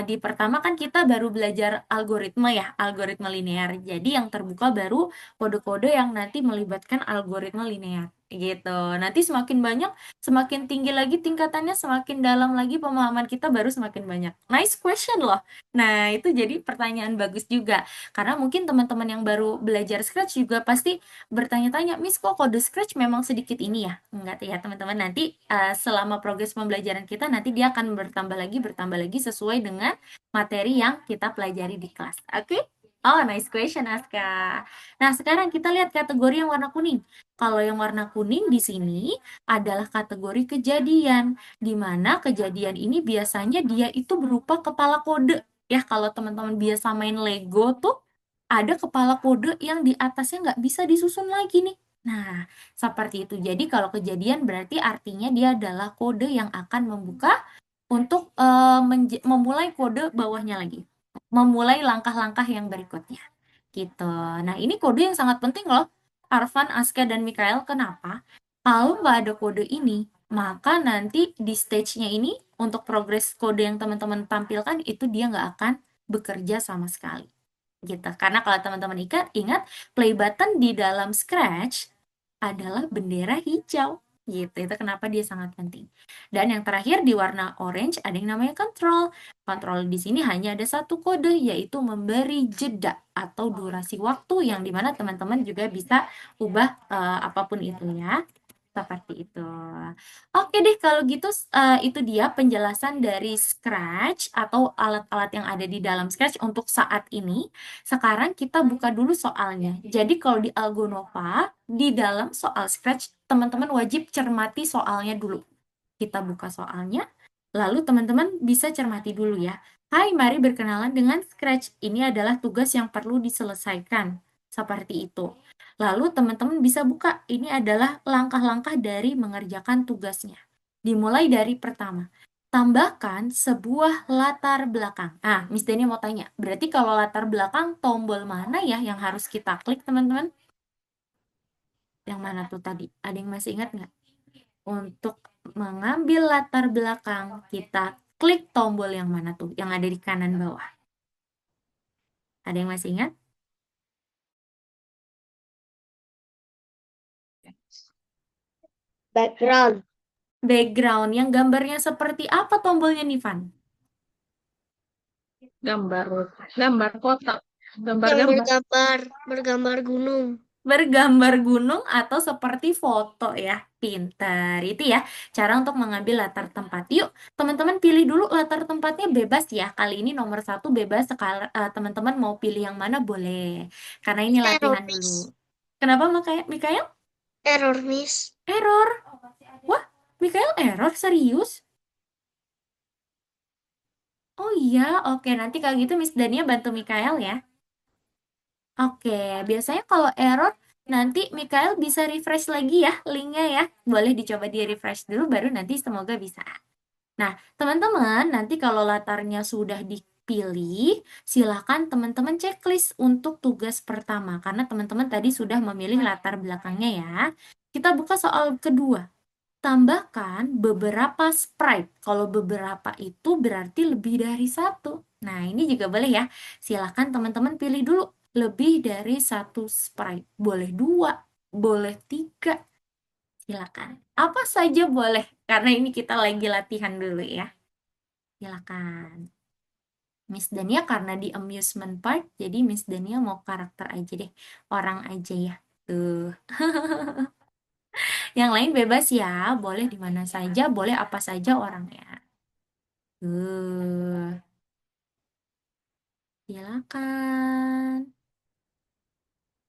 di pertama kan kita baru belajar algoritma ya, algoritma linear. Jadi yang terbuka baru kode-kode yang nanti melibatkan algoritma linear. Gitu. Nanti semakin banyak, semakin tinggi lagi tingkatannya, semakin dalam lagi pemahaman kita baru semakin banyak. Nice question loh. Nah, itu jadi pertanyaan bagus juga. Karena mungkin teman-teman yang baru belajar Scratch juga pasti bertanya-tanya, Miss kok kode Scratch memang sedikit ini ya? Enggak ya teman-teman, nanti selama progres pembelajaran kita nanti dia akan bertambah lagi sesuai dengan materi yang kita pelajari di kelas. Oke? Oh, nice question Aska. Nah, sekarang kita lihat kategori yang warna kuning. Kalau yang warna kuning di sini adalah kategori kejadian, di mana kejadian ini biasanya dia itu berupa kepala kode. Ya, kalau teman-teman biasa main Lego tuh, ada kepala kode yang di atasnya nggak bisa disusun lagi nih. Nah, seperti itu. Jadi kalau kejadian berarti artinya dia adalah kode yang akan membuka untuk memulai kode bawahnya lagi. Memulai langkah-langkah yang berikutnya. Gitu. Nah, ini kode yang sangat penting loh. Arfan, Aska, dan Mikael, kenapa? Kalau nggak ada kode ini, maka nanti di stage-nya ini, untuk progres kode yang teman-teman tampilkan, itu dia nggak akan bekerja sama sekali gitu. Karena kalau teman-teman ingat play button di dalam Scratch adalah bendera hijau. Gitu, itu kenapa dia sangat penting. Dan yang terakhir di warna orange ada yang namanya control. Control di sini hanya ada satu kode, yaitu memberi jeda atau durasi waktu yang dimana teman-teman juga bisa ubah apapun itu ya. Seperti itu. Oke deh, kalau gitu itu dia penjelasan dari Scratch atau alat-alat yang ada di dalam Scratch untuk saat ini. Sekarang kita buka dulu soalnya. Jadi kalau di Algonova, di dalam soal Scratch, teman-teman wajib cermati soalnya dulu. Kita buka soalnya, lalu teman-teman bisa cermati dulu ya. Hai, mari berkenalan dengan Scratch. Ini adalah tugas yang perlu diselesaikan. Seperti itu. Lalu teman-teman bisa buka, ini adalah langkah-langkah dari mengerjakan tugasnya. Dimulai dari pertama, tambahkan sebuah latar belakang. Ah, Miss Deni mau tanya, berarti kalau latar belakang tombol mana ya yang harus kita klik teman-teman? Yang mana tuh tadi? Ada yang masih ingat nggak? Untuk mengambil latar belakang, kita klik tombol yang mana tuh? Yang ada di kanan bawah. Ada yang masih ingat? Background. Background yang gambarnya seperti apa tombolnya nih, Van? Gambar, gambar kotak, gambar Yang gambar. bergambar gunung. Bergambar gunung atau seperti foto ya. Pintar. Itu ya cara untuk mengambil latar tempat. Yuk, teman-teman pilih dulu latar tempatnya bebas ya. Kali ini nomor 1 bebas. Teman-teman mau pilih yang mana boleh. Karena ini Error, latihan dulu. Miss. Kenapa Mikael? Error, Miss. Error. Wah, Mikael error serius? Oh iya, oke. Nanti kalau gitu Miss Dania bantu Mikael ya. Oke, biasanya kalau error nanti Mikael bisa refresh lagi ya linknya ya. Boleh dicoba di refresh dulu baru nanti semoga bisa. Nah, teman-teman, nanti kalau latarnya sudah dipilih, silakan teman-teman checklist untuk tugas pertama karena teman-teman tadi sudah memilih latar belakangnya ya. Kita buka soal kedua. Tambahkan beberapa sprite. Kalau beberapa itu berarti lebih dari satu. Nah, ini juga boleh ya. Silakan teman-teman pilih dulu. Lebih dari satu sprite. Boleh dua, boleh tiga. Silakan. Apa saja boleh. Karena ini kita lagi latihan dulu ya. Silakan. Miss Dania karena di amusement park, jadi Miss Dania mau karakter aja deh. Orang aja ya. Tuh. Yang lain bebas ya, boleh di mana saja, boleh apa saja orangnya. Silakan.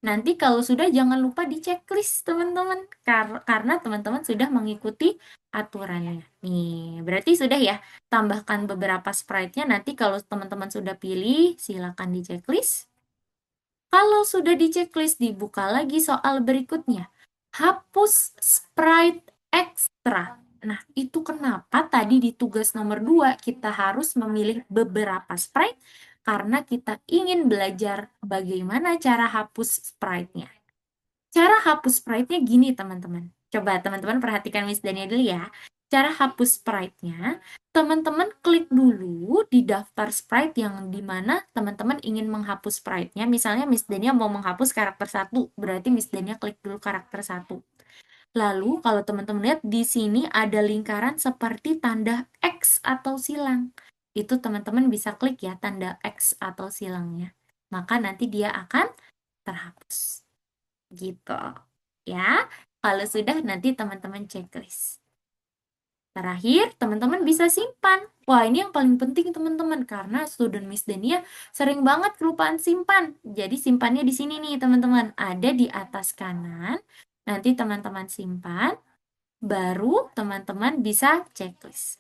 Nanti kalau sudah jangan lupa di checklist teman-teman, karena teman-teman sudah mengikuti aturannya. Nih, berarti sudah ya. Tambahkan beberapa sprite-nya. Nanti kalau teman-teman sudah pilih, silakan di checklist. Kalau sudah di checklist, dibuka lagi soal berikutnya. Hapus sprite ekstra. Nah, itu kenapa tadi di tugas nomor 2 kita harus memilih beberapa sprite karena kita ingin belajar bagaimana cara hapus sprite-nya. Cara hapus sprite-nya gini, teman-teman. Coba teman-teman perhatikan Miss Dania dulu ya. Cara hapus sprite-nya, teman-teman klik dulu di daftar sprite yang dimana teman-teman ingin menghapus sprite-nya. Misalnya Miss Dania mau menghapus karakter 1, berarti Miss Dania klik dulu karakter 1. Lalu kalau teman-teman lihat di sini ada lingkaran seperti tanda X atau silang. Itu teman-teman bisa klik ya tanda X atau silangnya. Maka nanti dia akan terhapus. Gitu. Ya, kalau sudah nanti teman-teman checklist. Terakhir, teman-teman bisa simpan. Wah, ini yang paling penting teman-teman karena student Miss Dania sering banget kelupaan simpan. Jadi simpannya di sini nih teman-teman. Ada di atas kanan. Nanti teman-teman simpan, baru teman-teman bisa checklist.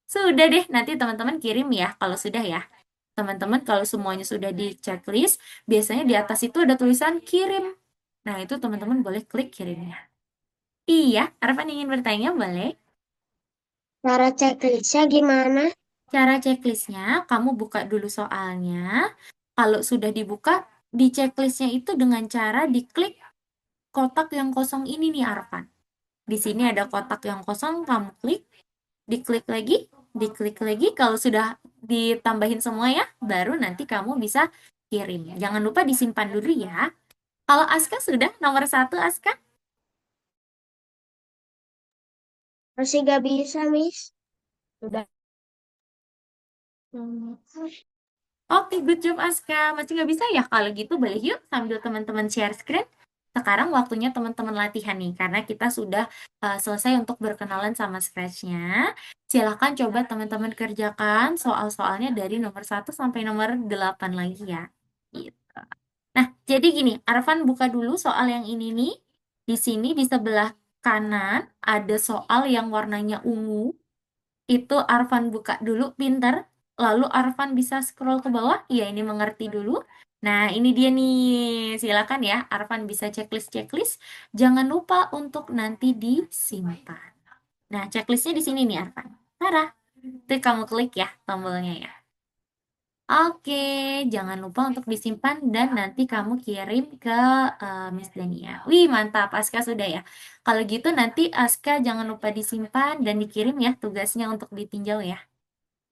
Sudah deh, nanti teman-teman kirim ya kalau sudah ya. Teman-teman kalau semuanya sudah di checklist, biasanya di atas itu ada tulisan kirim. Nah, itu teman-teman boleh klik kirimnya. Iya, Arfan ingin bertanya, boleh? Cara checklistnya gimana? Cara checklistnya, kamu buka dulu soalnya. Kalau sudah dibuka, di checklistnya itu dengan cara diklik kotak yang kosong ini nih, Arfan. Di sini ada kotak yang kosong, kamu klik, diklik lagi, diklik lagi. Kalau sudah ditambahin semua ya, baru nanti kamu bisa kirim. Jangan lupa disimpan dulu ya. Kalau Aska sudah nomor 1, Aska? Masih gak bisa, Miss. Sudah. Hmm. Oke, good job Aska. Masih nggak bisa ya? Kalau gitu boleh yuk sambil teman-teman share screen. Sekarang waktunya teman-teman latihan nih, karena kita sudah selesai untuk berkenalan sama Scratch-nya. Silakan coba teman-teman kerjakan soal-soalnya dari nomor 1 sampai nomor 8 lagi ya. Gitu. Nah, jadi gini, Arfan buka dulu soal yang ini nih. Di sini di sebelah kanan ada soal yang warnanya ungu. Itu Arfan buka dulu, pinter. Lalu Arfan bisa scroll ke bawah. Ya, ini mengerti dulu. Nah, ini dia nih. Silakan ya, Arfan bisa checklist-checklist. Jangan lupa untuk nanti disimpan. Nah, checklistnya di sini nih, Arfan. Sarah, itu kamu klik ya tombolnya ya. Oke, jangan lupa untuk disimpan dan nanti kamu kirim ke Miss Dania. Wih, mantap, Aska sudah ya. Kalau gitu nanti Aska jangan lupa disimpan dan dikirim ya tugasnya untuk ditinjau ya.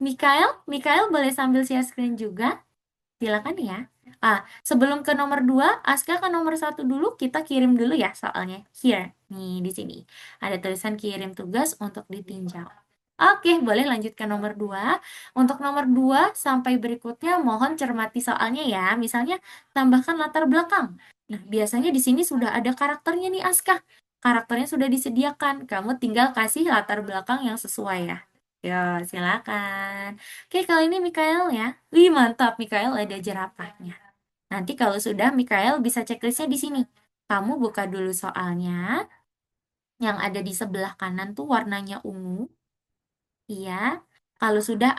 Mikael boleh sambil share screen juga. Silakan ya. Sebelum ke nomor 2, Aska ke nomor 1 dulu, kita kirim dulu ya soalnya. Here, nih di sini. Ada tulisan kirim tugas untuk ditinjau. Oke, boleh lanjut ke nomor 2. Untuk nomor 2 sampai berikutnya mohon cermati soalnya ya. Misalnya tambahkan latar belakang. Nah, biasanya di sini sudah ada karakternya nih Aska. Karakternya sudah disediakan. Kamu tinggal kasih latar belakang yang sesuai ya. Yo, silakan. Oke, kali ini Mikael ya. Wih, mantap. Mikael ada jerapahnya. Nanti kalau sudah, Mikael bisa checklistnya di sini. Kamu buka dulu soalnya. Yang ada di sebelah kanan tuh warnanya ungu. Iya. Kalau sudah,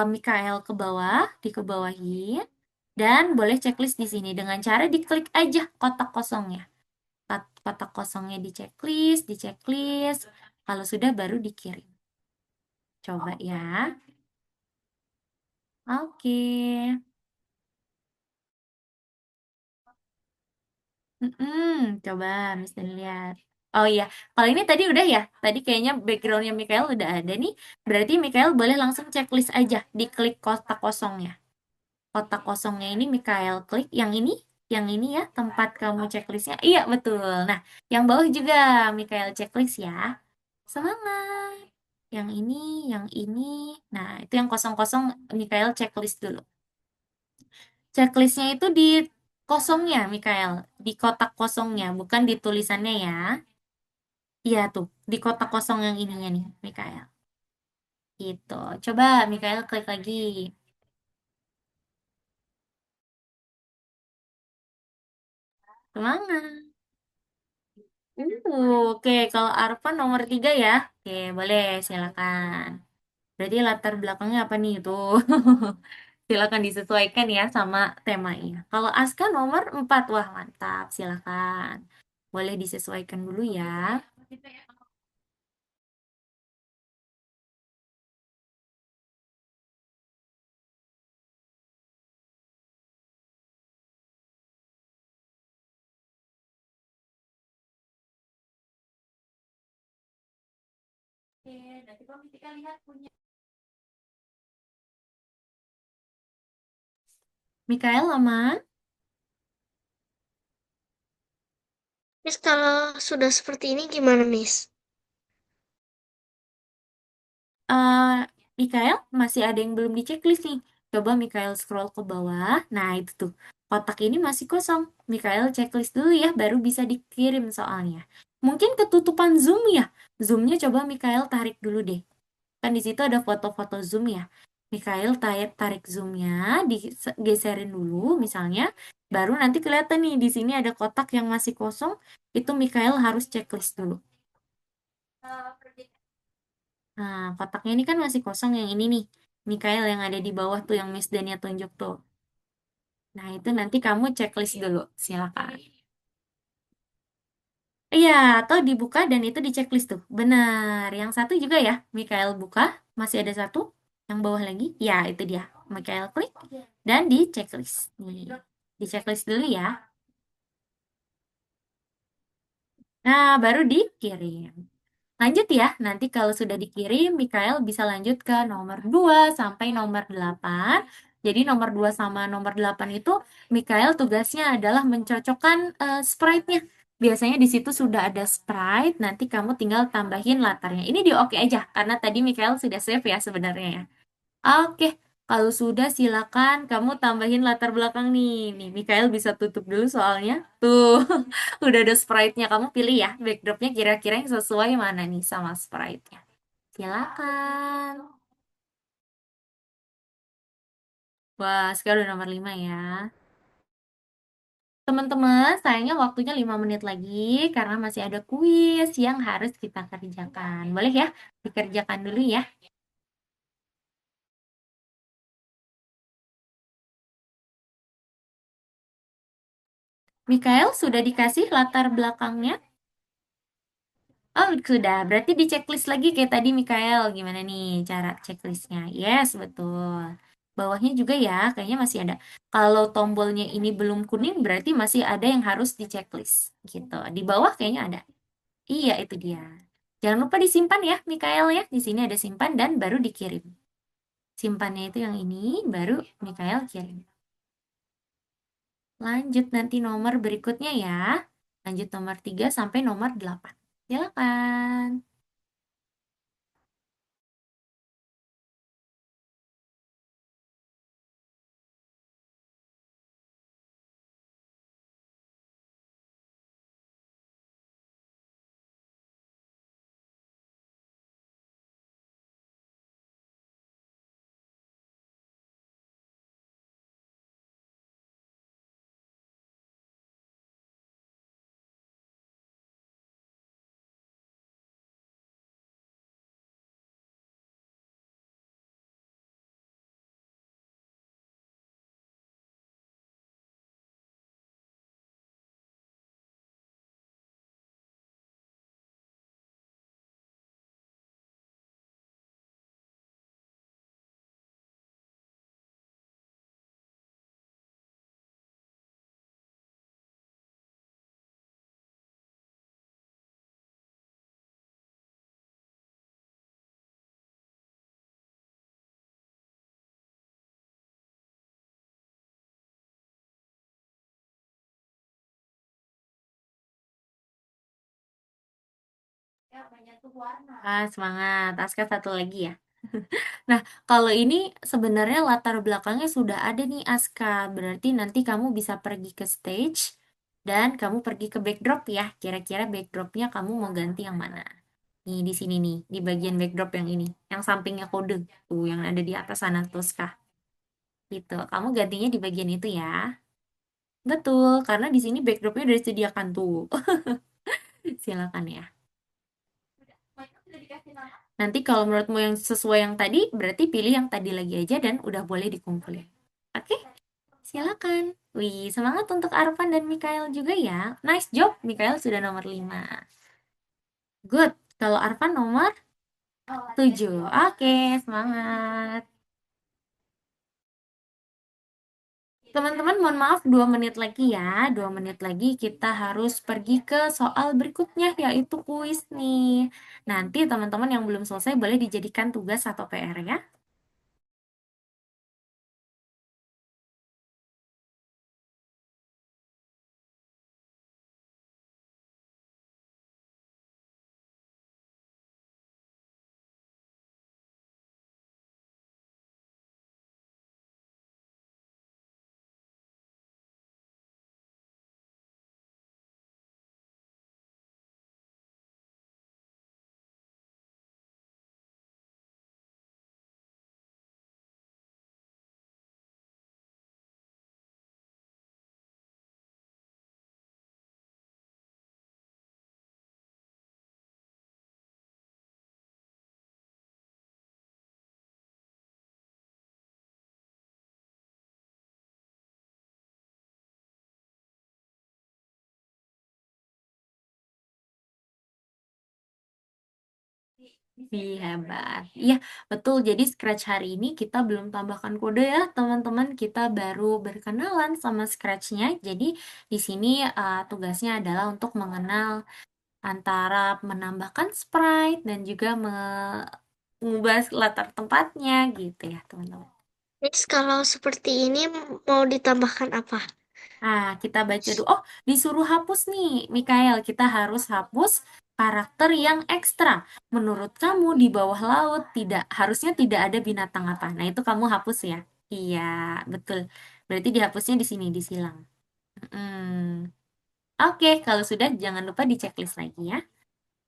Mikael ke bawah, dikebawahin. Dan boleh checklist di sini dengan cara diklik aja kotak kosongnya. Kotak kosongnya di checklist, di checklist. Kalau sudah baru dikirim. Coba ya. Oke. Coba Miss Dan lihat. Oh iya, kalau ini tadi udah ya. Tadi kayaknya backgroundnya Mikael udah ada nih. Berarti Mikael boleh langsung checklist aja. Diklik kotak kosongnya. Kotak kosongnya ini Mikael klik. Yang ini ya, tempat kamu checklistnya. Iya, betul. Nah, yang bawah juga Mikael checklist ya. Semangat. Yang ini, yang ini. Nah, itu yang kosong-kosong Mikael checklist dulu. Checklistnya itu di kosongnya, Mikael. Di kotak kosongnya, bukan di tulisannya ya. Iya tuh, di kotak kosong yang ininya nih, Mikael. Gitu. Coba Mikael klik lagi. Semangat. Oke, kalau Arfan nomor 3 ya. Oke, boleh, silakan. Berarti latar belakangnya apa nih itu? Silakan disesuaikan ya sama temanya. Kalau Aska nomor 4, wah mantap, silakan. Boleh disesuaikan dulu ya. Oke, nanti kalau kita lihat punya. Mikael aman? Miss, kalau sudah seperti ini gimana, Miss? eh Mikael masih ada yang belum di checklist nih. Coba Mikael scroll ke bawah. Nah, itu tuh. Kotak ini masih kosong. Mikael checklist dulu ya, baru bisa dikirim soalnya. Mungkin ketutupan Zoom ya. Zoomnya coba Mikael tarik dulu deh. Kan di situ ada foto-foto Zoom ya. Mikael tarik zoomnya, digeserin dulu misalnya. Baru nanti kelihatan nih, di sini ada kotak yang masih kosong. Itu Mikael harus checklist dulu. Nah, kotaknya ini kan masih kosong yang ini nih. Mikael yang ada di bawah tuh yang Miss Dania tunjuk tuh. Nah, itu nanti kamu checklist dulu. Silakan. Iya, atau dibuka dan itu di checklist tuh. Benar. Yang satu juga ya, Mikael buka. Masih ada satu. Yang bawah lagi. Ya, itu dia. Mikael klik dan di checklist. Nih, di checklist dulu ya. Nah, baru dikirim. Lanjut ya, nanti kalau sudah dikirim, Mikael bisa lanjut ke nomor 2 sampai nomor 8. Jadi nomor 2 sama nomor 8 itu, Mikael tugasnya adalah mencocokkan sprite-nya. Biasanya di situ sudah ada Sprite, nanti kamu tinggal tambahin latarnya. Ini di oke aja, karena tadi Mikael sudah save ya sebenarnya ya. Oke, kalau sudah silakan kamu tambahin latar belakang nih. Nih, Mikael bisa tutup dulu soalnya. Tuh, udah ada Sprite-nya. Kamu pilih ya, backdropnya kira-kira yang sesuai mana nih sama Sprite-nya. Silakan. Wah, sekarang udah nomor 5 ya. Teman-teman, sayangnya waktunya 5 menit lagi karena masih ada kuis yang harus kita kerjakan. Boleh ya? Dikerjakan dulu ya. Mikael, sudah dikasih latar belakangnya? Oh, sudah. Berarti di checklist lagi kayak tadi, Mikael. Gimana nih cara checklistnya? Yes, betul. Bawahnya juga ya, kayaknya masih ada. Kalau tombolnya ini belum kuning, berarti masih ada yang harus di checklist. Gitu. Di bawah kayaknya ada. Iya, itu dia. Jangan lupa disimpan ya, Mikael ya. Di sini ada simpan dan baru dikirim. Simpannya itu yang ini, baru Mikael kirim. Lanjut nanti nomor berikutnya ya. Lanjut nomor 3 sampai nomor 8. Silakan. Ah, semangat. Aska satu lagi ya. Nah, kalau ini sebenarnya latar belakangnya sudah ada nih Aska. Berarti nanti kamu bisa pergi ke stage dan kamu pergi ke backdrop ya. Kira-kira backdropnya kamu mau ganti yang mana? Nih di sini nih, di bagian backdrop yang ini, yang sampingnya kode tuh, yang ada di atas sana Tuska. Gitu. Kamu gantinya di bagian itu ya. Betul, karena di sini backdropnya udah disediakan tuh. Silakan ya. Nanti kalau menurutmu yang sesuai yang tadi, berarti pilih yang tadi lagi aja dan udah boleh dikumpulin. Oke, silakan. Wih, semangat untuk Arfan dan Mikael juga ya. Nice job, Mikael sudah nomor 5. Good. Kalau Arfan nomor 7. Oke, semangat. Teman-teman, mohon maaf 2 menit lagi ya. 2 menit lagi kita harus pergi ke soal berikutnya, yaitu kuis nih. Nanti teman-teman yang belum selesai boleh dijadikan tugas atau PR ya. Iya, hebat. Iya, betul. Jadi Scratch hari ini kita belum tambahkan kode ya, teman-teman. Kita baru berkenalan sama Scratch-nya. Jadi di sini tugasnya adalah untuk mengenal antara menambahkan sprite dan juga mengubah latar tempatnya gitu ya, teman-teman. Terus kalau seperti ini mau ditambahkan apa? Kita baca dulu. Oh, disuruh hapus nih, Mikael. Kita harus hapus karakter yang ekstra. Menurut kamu di bawah laut harusnya tidak ada binatang apa? Nah, itu kamu hapus ya. Iya, betul. Berarti dihapusnya di sini, di silang. Hmm. Oke, kalau sudah jangan lupa di checklist lagi ya.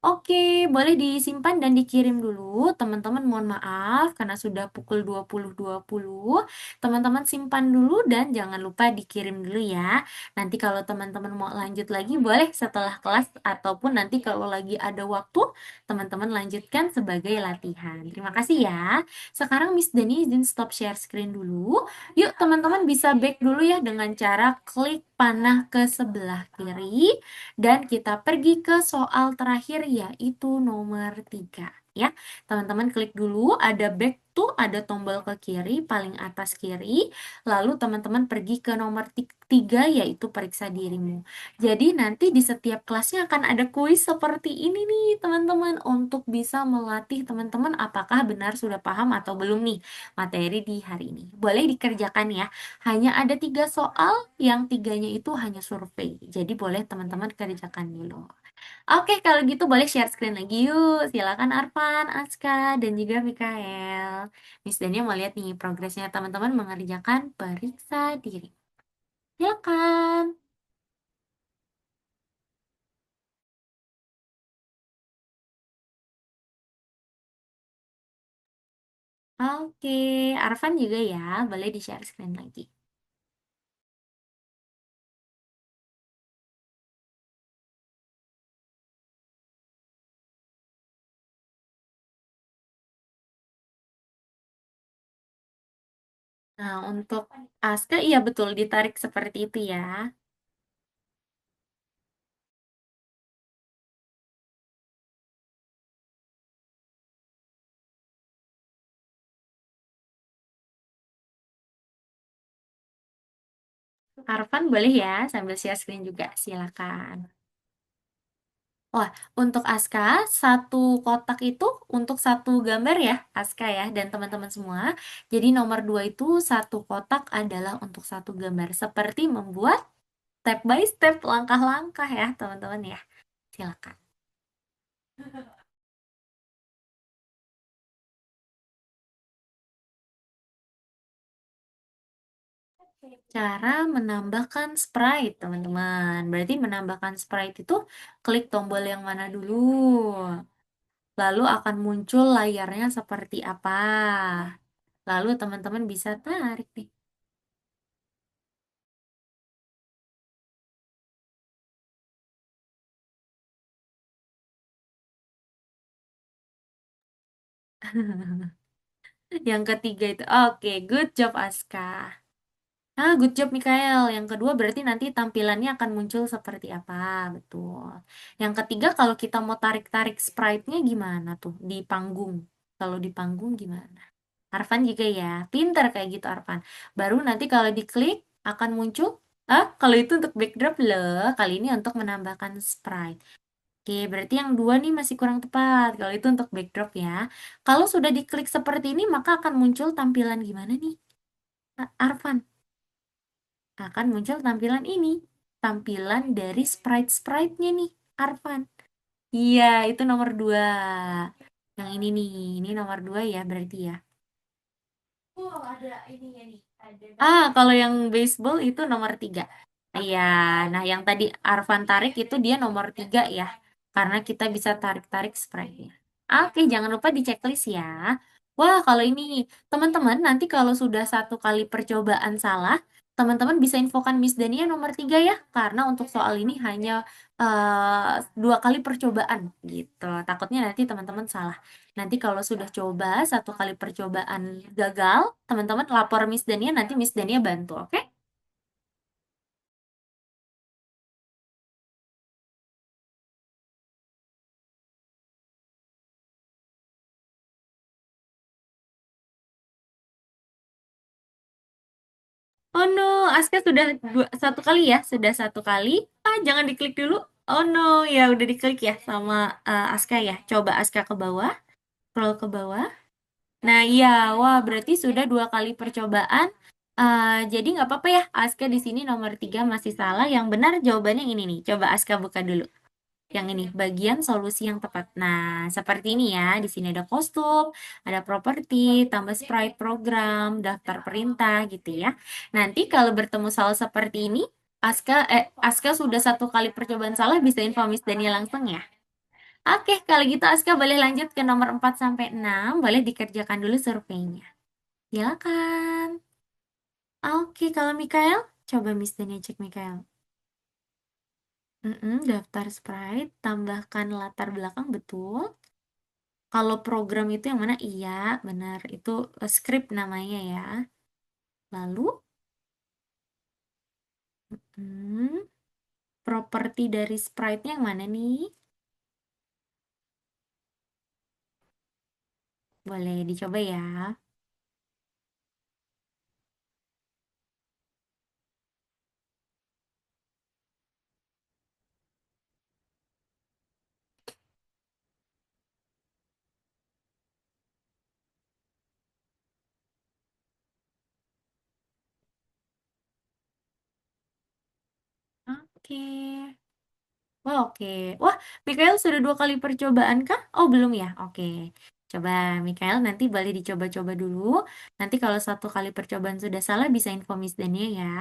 Oke, boleh disimpan dan dikirim dulu. Teman-teman mohon maaf karena sudah pukul 20.20. Teman-teman simpan dulu dan jangan lupa dikirim dulu ya. Nanti kalau teman-teman mau lanjut lagi boleh setelah kelas ataupun nanti kalau lagi ada waktu, teman-teman lanjutkan sebagai latihan. Terima kasih ya. Sekarang Miss Dani izin stop share screen dulu. Yuk teman-teman bisa back dulu ya dengan cara klik panah ke sebelah kiri. Dan kita pergi ke soal terakhir yaitu nomor 3 ya. Teman-teman klik dulu, ada back tuh, ada tombol ke kiri, paling atas kiri. Lalu teman-teman pergi ke nomor 3 yaitu periksa dirimu. Jadi nanti di setiap kelasnya akan ada kuis seperti ini nih teman-teman untuk bisa melatih teman-teman apakah benar sudah paham atau belum nih materi di hari ini. Boleh dikerjakan ya. Hanya ada 3 soal, yang tiganya itu hanya survei. Jadi boleh teman-teman kerjakan dulu. Oke, kalau gitu boleh share screen lagi yuk. Silakan Arfan, Aska, dan juga Mikael. Miss Dania mau lihat nih progresnya teman-teman mengerjakan periksa diri. Silakan. Oke, Arfan juga ya. Boleh di-share screen lagi. Nah, untuk Aska, iya betul, ditarik seperti itu ya. Arfan boleh ya, sambil share screen juga. Silakan. Wah, untuk Aska, satu kotak itu untuk satu gambar ya, Aska ya, dan teman-teman semua. Jadi nomor 2 itu satu kotak adalah untuk satu gambar. Seperti membuat step by step, langkah-langkah ya, teman-teman ya. Silakan. Cara menambahkan sprite, teman-teman. Berarti menambahkan sprite itu klik tombol yang mana dulu. Lalu akan muncul layarnya seperti apa. Lalu teman-teman bisa tarik nih. Yang ketiga itu, oke, good job Aska. Good job Mikael. Yang kedua berarti nanti tampilannya akan muncul seperti apa, betul. Yang ketiga kalau kita mau tarik-tarik sprite-nya gimana tuh di panggung? Kalau di panggung gimana? Arfan juga ya, pinter kayak gitu Arfan. Baru nanti kalau diklik akan muncul, kalau itu untuk backdrop loh, kali ini untuk menambahkan sprite. Oke, berarti yang dua nih masih kurang tepat. Kalau itu untuk backdrop ya. Kalau sudah diklik seperti ini, maka akan muncul tampilan gimana nih? Arfan, akan muncul tampilan ini. Tampilan dari sprite-sprite-nya nih, Arfan. Iya, itu nomor 2. Yang ini nih, ini nomor 2 ya berarti ya. Oh, ada ininya nih. Kalau yang baseball itu nomor 3. Iya, nah yang tadi Arfan tarik itu dia nomor 3 ya. Karena kita bisa tarik-tarik spray-nya. Oke, jangan lupa di checklist ya. Wah, kalau ini teman-teman nanti kalau sudah satu kali percobaan salah, teman-teman bisa infokan Miss Dania nomor 3 ya. Karena untuk soal ini hanya 2 kali percobaan gitu. Takutnya nanti teman-teman salah. Nanti kalau sudah coba satu kali percobaan gagal, teman-teman lapor Miss Dania, nanti Miss Dania bantu, oke? Oh no, Aska sudah satu kali ya, sudah satu kali. Jangan diklik dulu. Oh no, ya udah diklik ya sama Aska ya. Coba Aska ke bawah, scroll ke bawah. Nah iya, wah berarti sudah 2 kali percobaan Jadi nggak apa-apa ya, Aska di sini nomor 3 masih salah. Yang benar jawabannya ini nih. Coba Aska buka dulu. Yang ini, bagian solusi yang tepat. Nah, seperti ini ya. Di sini ada kostum, ada properti, tambah sprite program, daftar perintah gitu ya. Nanti kalau bertemu soal seperti ini, Aska sudah 1 kali percobaan salah bisa info Miss Daniel langsung ya. Oke, kalau gitu Aska boleh lanjut ke nomor 4 sampai 6. Boleh dikerjakan dulu surveinya. Silakan. Oke, kalau Mikael, coba Miss Dania cek Mikael. Daftar sprite, tambahkan latar belakang, betul. Kalau program itu yang mana? Iya, benar. Itu script namanya ya. Lalu, hmm, properti dari sprite-nya yang mana nih? Boleh dicoba ya. Oke. Wah, oke. Wah, Mikael sudah 2 kali percobaan kah? Oh, belum ya? Oke. Coba, Mikael, nanti boleh dicoba-coba dulu. Nanti kalau 1 kali percobaan sudah salah, bisa info Miss Dania ya.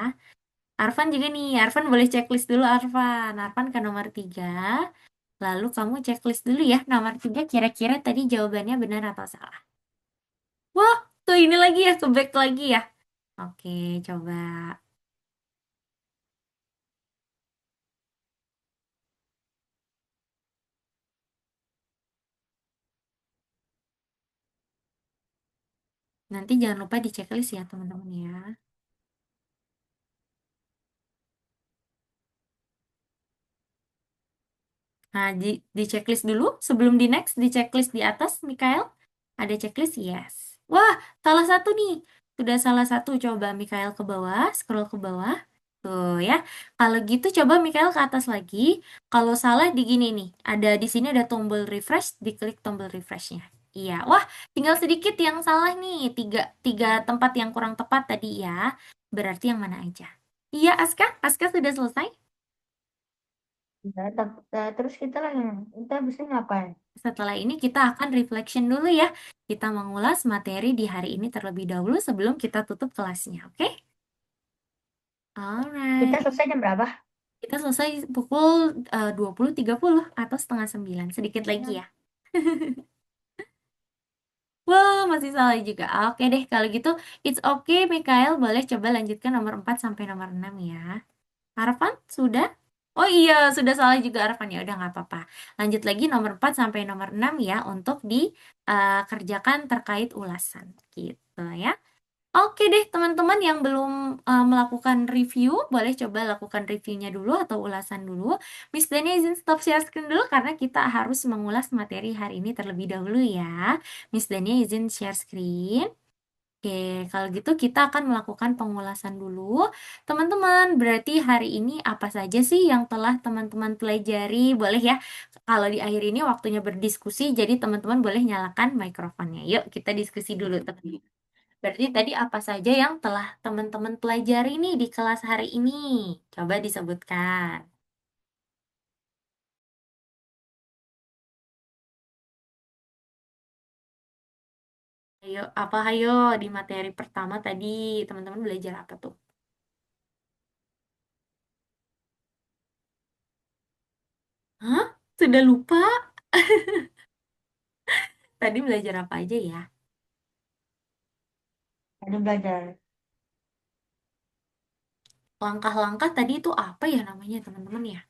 Arfan juga nih. Arfan boleh checklist dulu, Arfan. Arfan ke nomor 3. Lalu kamu checklist dulu ya. Nomor 3 kira-kira tadi jawabannya benar atau salah. Wah, tuh ini lagi ya. Ke back lagi ya. Oke, coba. Nanti jangan lupa di checklist ya, teman-teman ya. Nah, di checklist dulu. Sebelum di next, di checklist di atas, Mikael. Ada checklist? Yes. Wah, salah satu nih. Sudah salah satu. Coba Mikael ke bawah, scroll ke bawah. Tuh ya. Kalau gitu coba Mikael ke atas lagi. Kalau salah di gini nih. Ada di sini ada tombol refresh, diklik tombol refreshnya. Iya. Wah, tinggal sedikit yang salah nih. Tiga tempat yang kurang tepat tadi ya. Berarti yang mana aja? Iya, Aska. Aska sudah selesai. Ya, terus kita bisa ngapain? Setelah ini kita akan reflection dulu ya. Kita mengulas materi di hari ini terlebih dahulu sebelum kita tutup kelasnya, oke? Kita Alright. selesai jam berapa? Kita selesai pukul 20.30 atau setengah 9. Sedikit lagi ya. Wah, masih salah juga. Oke deh, kalau gitu it's okay, Mikael. Boleh coba lanjutkan nomor 4 sampai nomor 6 ya. Arfan, sudah? Oh iya, sudah salah juga Arfan. Ya udah nggak apa-apa. Lanjut lagi nomor 4 sampai nomor 6 ya untuk dikerjakan terkait ulasan. Gitu ya. Oke deh, teman-teman yang belum melakukan review, boleh coba lakukan reviewnya dulu atau ulasan dulu. Miss Dani izin stop share screen dulu karena kita harus mengulas materi hari ini terlebih dahulu ya. Miss Dani izin share screen. Oke, kalau gitu kita akan melakukan pengulasan dulu. Teman-teman, berarti hari ini apa saja sih yang telah teman-teman pelajari? Boleh ya, kalau di akhir ini waktunya berdiskusi, jadi teman-teman boleh nyalakan mikrofonnya. Yuk, kita diskusi dulu, teman. Berarti tadi apa saja yang telah teman-teman pelajari nih di kelas hari ini? Coba disebutkan. Ayo, di materi pertama tadi teman-teman belajar apa tuh? Hah? Sudah lupa? Tadi belajar apa aja ya? Tadi belajar Langkah-langkah tadi itu apa ya namanya teman-teman ya?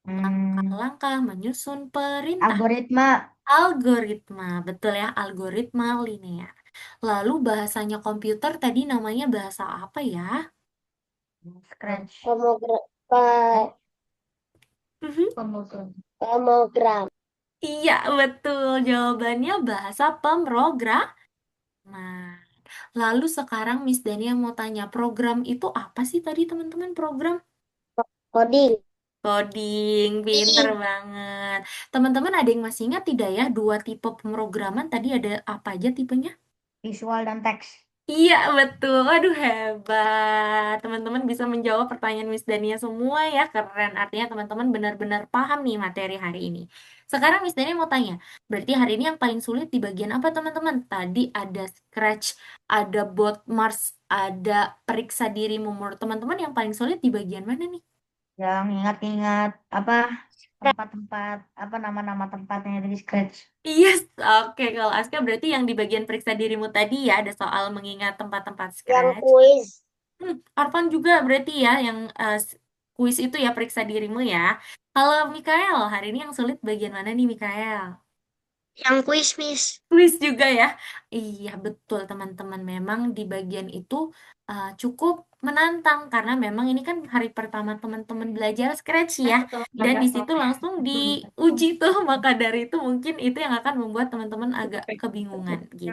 hmm, Langkah-langkah menyusun perintah. algoritma, Algoritma, betul ya, algoritma linear. Lalu bahasanya komputer tadi namanya bahasa apa ya? Scratch, Mhm. Pemrogram. Program. Iya, betul. Jawabannya bahasa pemrograman. Lalu sekarang Miss Dania mau tanya, program itu apa sih tadi teman-teman program? Coding. Coding, pinter banget. Teman-teman ada yang masih ingat tidak ya 2 tipe pemrograman tadi ada apa aja tipenya? visual dan teks. Iya, betul. Aduh, hebat. Teman-teman bisa menjawab pertanyaan Miss Dania semua ya. Keren. Artinya teman-teman benar-benar paham nih materi hari ini. Sekarang Miss Dania mau tanya, berarti hari ini yang paling sulit di bagian apa, teman-teman? Tadi ada Scratch, ada Bot Mars, ada periksa dirimu. Menurut teman-teman yang paling sulit di bagian mana nih? Yang ingat-ingat apa tempat-tempat apa nama-nama tempatnya di Scratch. Yes, oke. Kalau Aska berarti yang di bagian periksa dirimu tadi ya, ada soal mengingat tempat-tempat Yang Scratch. kuis. Arfan juga berarti ya yang kuis itu ya periksa dirimu ya. Kalau Mikael, hari ini yang sulit bagian mana nih Mikael? Yang kuis, Miss. Kuis juga ya. Iya betul teman-teman. Memang di bagian itu cukup menantang karena memang ini kan hari pertama teman-teman belajar Scratch ya. Dan di situ langsung diuji tuh. Maka dari itu mungkin itu yang akan membuat teman-teman agak kebingungan gitu.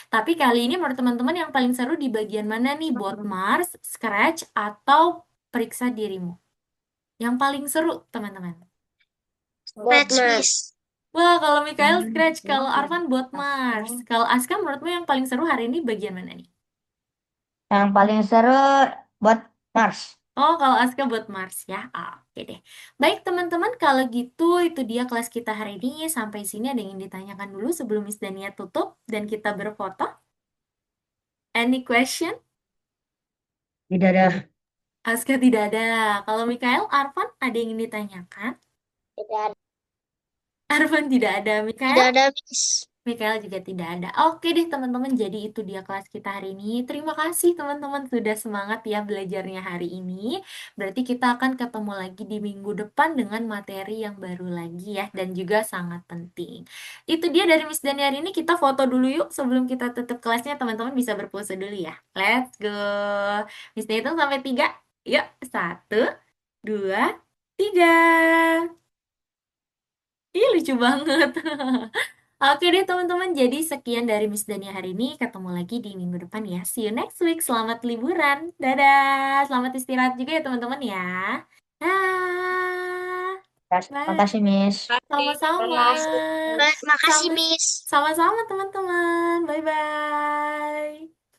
Tapi kali ini menurut teman-teman yang paling seru di bagian mana nih? Both Mars, Scratch, atau periksa dirimu? Yang paling seru teman-teman. Scratch, Miss. Wah, kalau Mikael Scratch, kalau Arfan buat Mars. Kalau Aska menurutmu yang paling seru hari ini bagian mana nih? Yang paling seru buat Mars. Oh, kalau Aska buat Mars ya. Oke deh. Baik teman-teman, kalau gitu itu dia kelas kita hari ini. Sampai sini ada yang ingin ditanyakan dulu sebelum Miss Dania tutup dan kita berfoto. Any question? Tidak ada. Aska tidak ada. Kalau Mikael, Arfan ada yang ingin ditanyakan? Tidak ada. Arfan tidak ada. Tidak Mikael? ada, Miss. Mikael juga tidak ada. Oke deh teman-teman, jadi itu dia kelas kita hari ini. Terima kasih teman-teman sudah semangat ya belajarnya hari ini. Berarti kita akan ketemu lagi di minggu depan dengan materi yang baru lagi ya dan juga sangat penting. Itu dia dari Miss Dani hari ini. Kita foto dulu yuk sebelum kita tutup kelasnya. Teman-teman bisa berpose dulu ya. Let's go. Miss Dani hitung sampai 3. Yuk, 1, 2, 3. Ih, lucu banget. Oke deh teman-teman, jadi sekian dari Miss Dania hari ini. Ketemu lagi di minggu depan ya. See you next week. Selamat liburan. Dadah. Selamat istirahat juga ya teman-teman ya. Dah. Terima Bye. kasih, Miss. Sama-sama. Makasih, Sama- Miss. Sama-sama teman-teman.